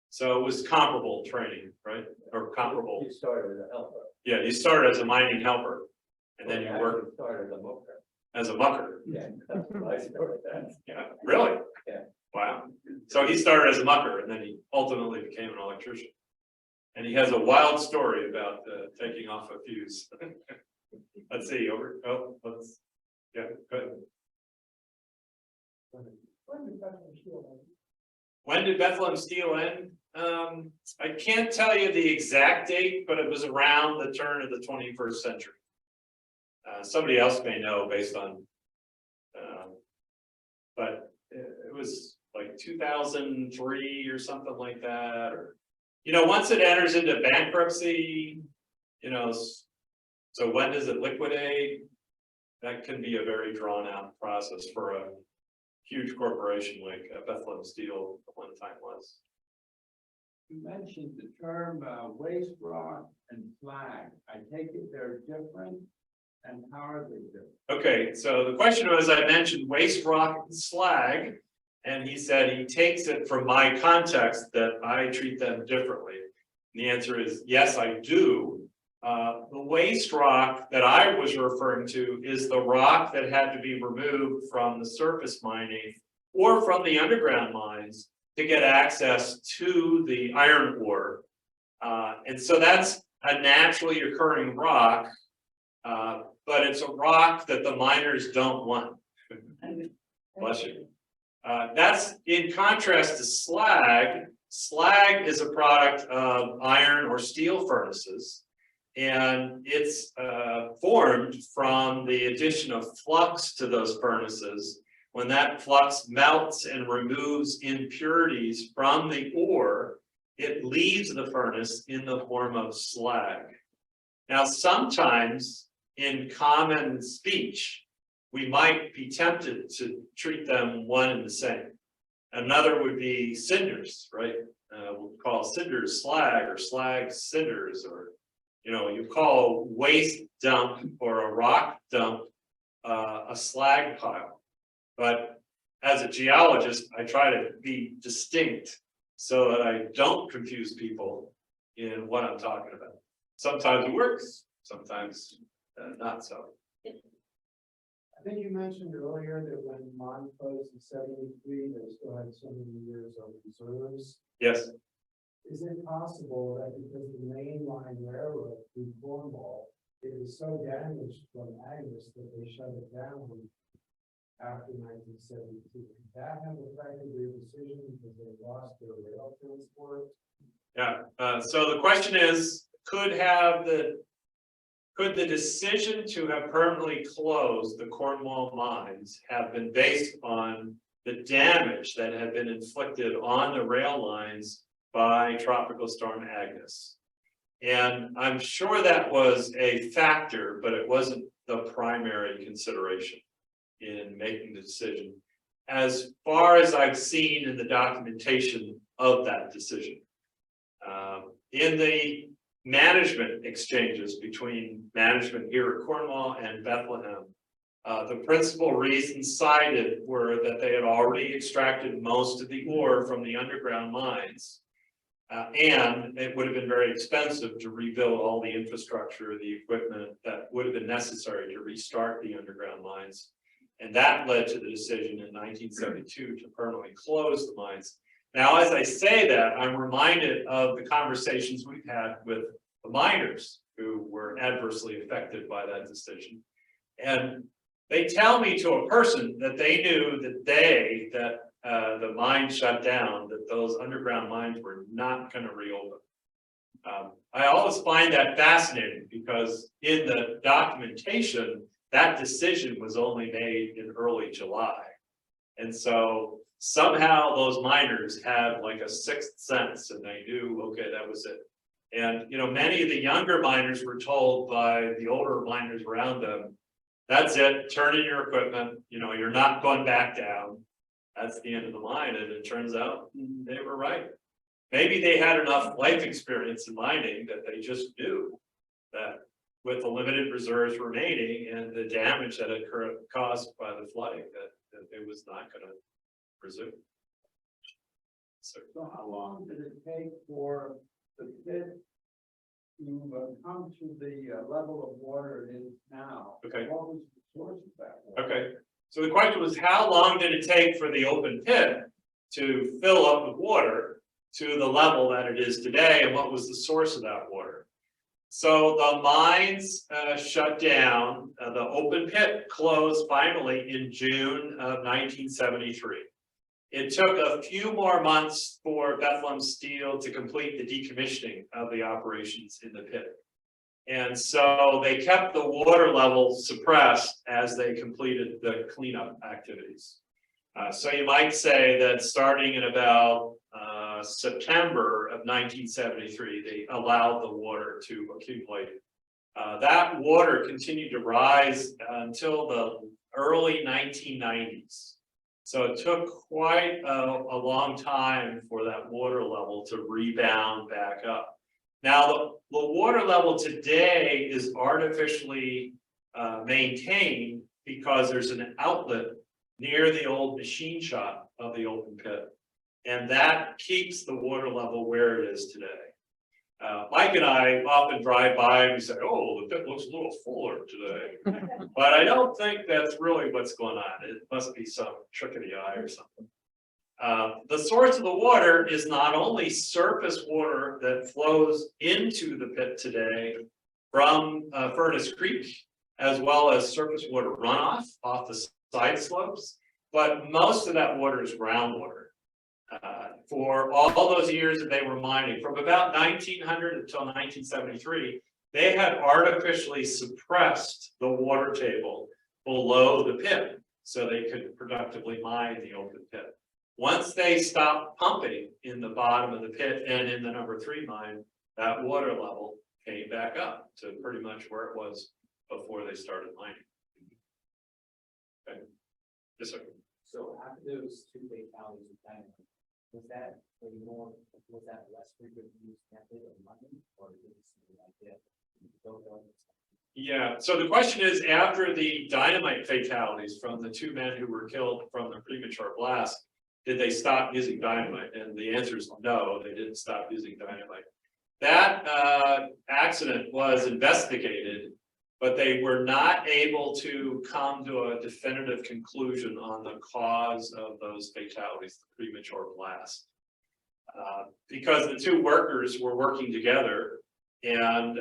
So it was comparable training, right? Or comparable. You started as a helper. Yeah, you started as a mining helper and then you worked Started as a mucker. as a mucker. Yeah, that's what I started as. Yeah, really? Yeah. Wow. So he started as a mucker and then he ultimately became an electrician. And he has a wild story about taking off a fuse. Let's see, yeah, go ahead. When did Bethlehem Steel end? I can't tell you the exact date, but it was around the turn of the 21st century. Somebody else may know based on, but it was like 2003 or something like that, or, once it enters into bankruptcy, so when does it liquidate? That can be a very drawn out process for a huge corporation like Bethlehem Steel at one time was. You mentioned the term waste rock and slag. I take it they're different, and how are they different? Okay, so the question was, I mentioned waste rock and slag, and he said he takes it from my context that I treat them differently. And the answer is yes, I do. The waste rock that I was referring to is the rock that had to be removed from the surface mining or from the underground mines to get access to the iron ore. And so that's a naturally occurring rock, but it's a rock that the miners don't want. Bless you. That's in contrast to slag. Slag is a product of iron or steel furnaces. And it's formed from the addition of flux to those furnaces. When that flux melts and removes impurities from the ore, it leaves the furnace in the form of slag. Now, sometimes in common speech, we might be tempted to treat them one and the same. Another would be cinders, right? We'll call cinders slag or slag cinders, or you call waste dump or a rock dump a slag pile. But as a geologist, I try to be distinct so that I don't confuse people in what I'm talking about. Sometimes it works, sometimes not so. I think you mentioned earlier that when mine closed in 73, they still had so many years of reserves. Yes. Is it possible that because the main line railroad through Cornwall, it was so damaged from Agnes that they shut it down after 1972? Did that have affected their decision because they lost their rail transport? Yeah. So the question is, could the decision to have permanently closed the Cornwall mines have been based on the damage that had been inflicted on the rail lines by Tropical Storm Agnes? And I'm sure that was a factor, but it wasn't the primary consideration in making the decision, as far as I've seen in the documentation of that decision. In the management exchanges between management here at Cornwall and Bethlehem, the principal reasons cited were that they had already extracted most of the ore from the underground mines. And it would have been very expensive to rebuild all the infrastructure, the equipment that would have been necessary to restart the underground mines. And that led to the decision in 1972 to permanently close the mines. Now, as I say that, I'm reminded of the conversations we've had with the miners who were adversely affected by that decision. And they tell me to a person that they knew that the mine shut down, that those underground mines were not going to reopen. I always find that fascinating because in the documentation, that decision was only made in early July. And so somehow those miners had like a sixth sense and they knew, okay, that was it. And, many of the younger miners were told by the older miners around them, that's it, turn in your equipment, you're not going back down. That's the end of the line. And it turns out they were right. Maybe they had enough life experience in mining that they just knew that with the limited reserves remaining and the damage that occurred caused by the flooding, that it was not going to resume. So, So how long did it take for the pit to come to the level of water it is now? Okay. What was the source of that water? okay, so the question was, how long did it take for the open pit to fill up with water to the level that it is today, and what was the source of that water? So the mines shut down, the open pit closed finally in June of 1973. It took a few more months for Bethlehem Steel to complete the decommissioning of the operations in the pit. And so they kept the water level suppressed as they completed the cleanup activities. So you might say that starting in about September of 1973, they allowed the water to accumulate. That water continued to rise until the early 1990s. So it took quite a long time for that water level to rebound back up. Now, the water level today is artificially maintained because there's an outlet near the old machine shop of the open pit. And that keeps the water level where it is today. Mike and I often drive by and we say, oh, the pit looks a little fuller today. But I don't think that's really what's going on. It must be some trick of the eye or something. The source of the water is not only surface water that flows into the pit today from Furnace Creek, as well as surface water runoff off the side slopes, but most of that water is groundwater. For all those years that they were mining, from about 1900 until 1973, they had artificially suppressed the water table below the pit so they could productively mine the open pit. Once they stopped pumping in the bottom of the pit and in the number 3 mine, that water level came back up to pretty much where it was before they started mining. Okay. Yes, sir. So after those 2 fatalities of dynamite, was that less frequent use method of mining, or did it something like that? Yeah, so the question is, after the dynamite fatalities from the 2 men who were killed from the premature blast, did they stop using dynamite? And the answer is no, they didn't stop using dynamite. That accident was investigated, but they were not able to come to a definitive conclusion on the cause of those fatalities, the premature blast. Because the 2 workers were working together, and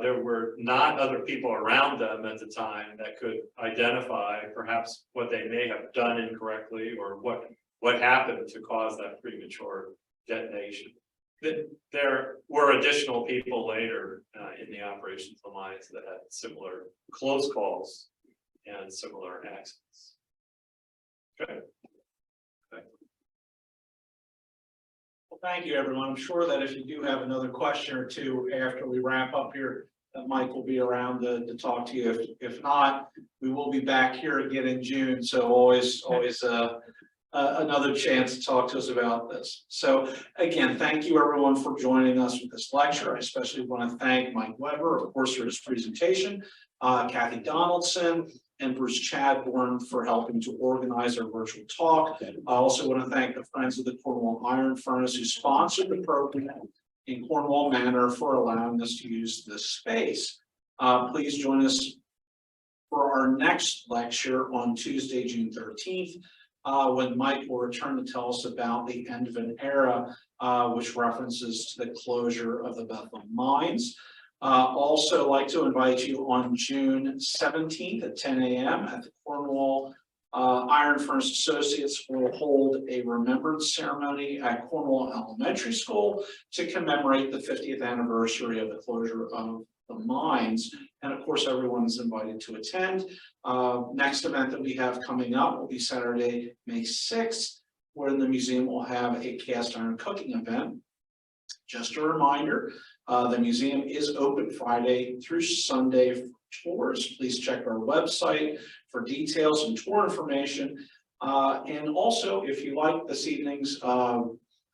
there were not other people around them at the time that could identify perhaps what they may have done incorrectly or what happened to cause that premature detonation. There were additional people later in the operations of the mines that had similar close calls and similar accidents. Okay. Well, thank you, everyone. I'm sure that if you do have another question or two after we wrap up here, that Mike will be around to talk to you. If not, we will be back here again in June. So always another chance to talk to us about this. So again, thank you everyone for joining us with this lecture. I especially want to thank Mike Weber, of course, for his presentation, Kathy Donaldson, and Bruce Chadbourne for helping to organize our virtual talk. I also want to thank the Friends of the Cornwall Iron Furnace who sponsored the program in Cornwall Manor for allowing us to use this space. Please join us for our next lecture on Tuesday, June 13th. When Mike will return to tell us about the end of an era, which references to the closure of the Bethlehem mines. Also like to invite you on June 17th at 10 a.m. at the Cornwall Iron Furnace Associates will hold a remembrance ceremony at Cornwall Elementary School to commemorate the 50th anniversary of the closure of the mines. And of course, everyone is invited to attend. Next event that we have coming up will be Saturday, May 6th, where the museum will have a cast iron cooking event. Just a reminder, the museum is open Friday through Sunday for tours. Please check our website for details and tour information. And also, if you like this evening's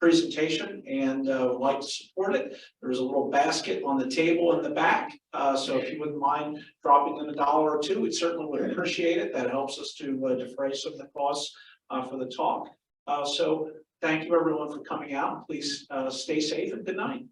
presentation and would like to support it, there's a little basket on the table in the back. So if you wouldn't mind dropping in $1 or $2, we certainly would appreciate it. That helps us to defray some of the costs for the talk. So thank you everyone for coming out. Please stay safe and good night.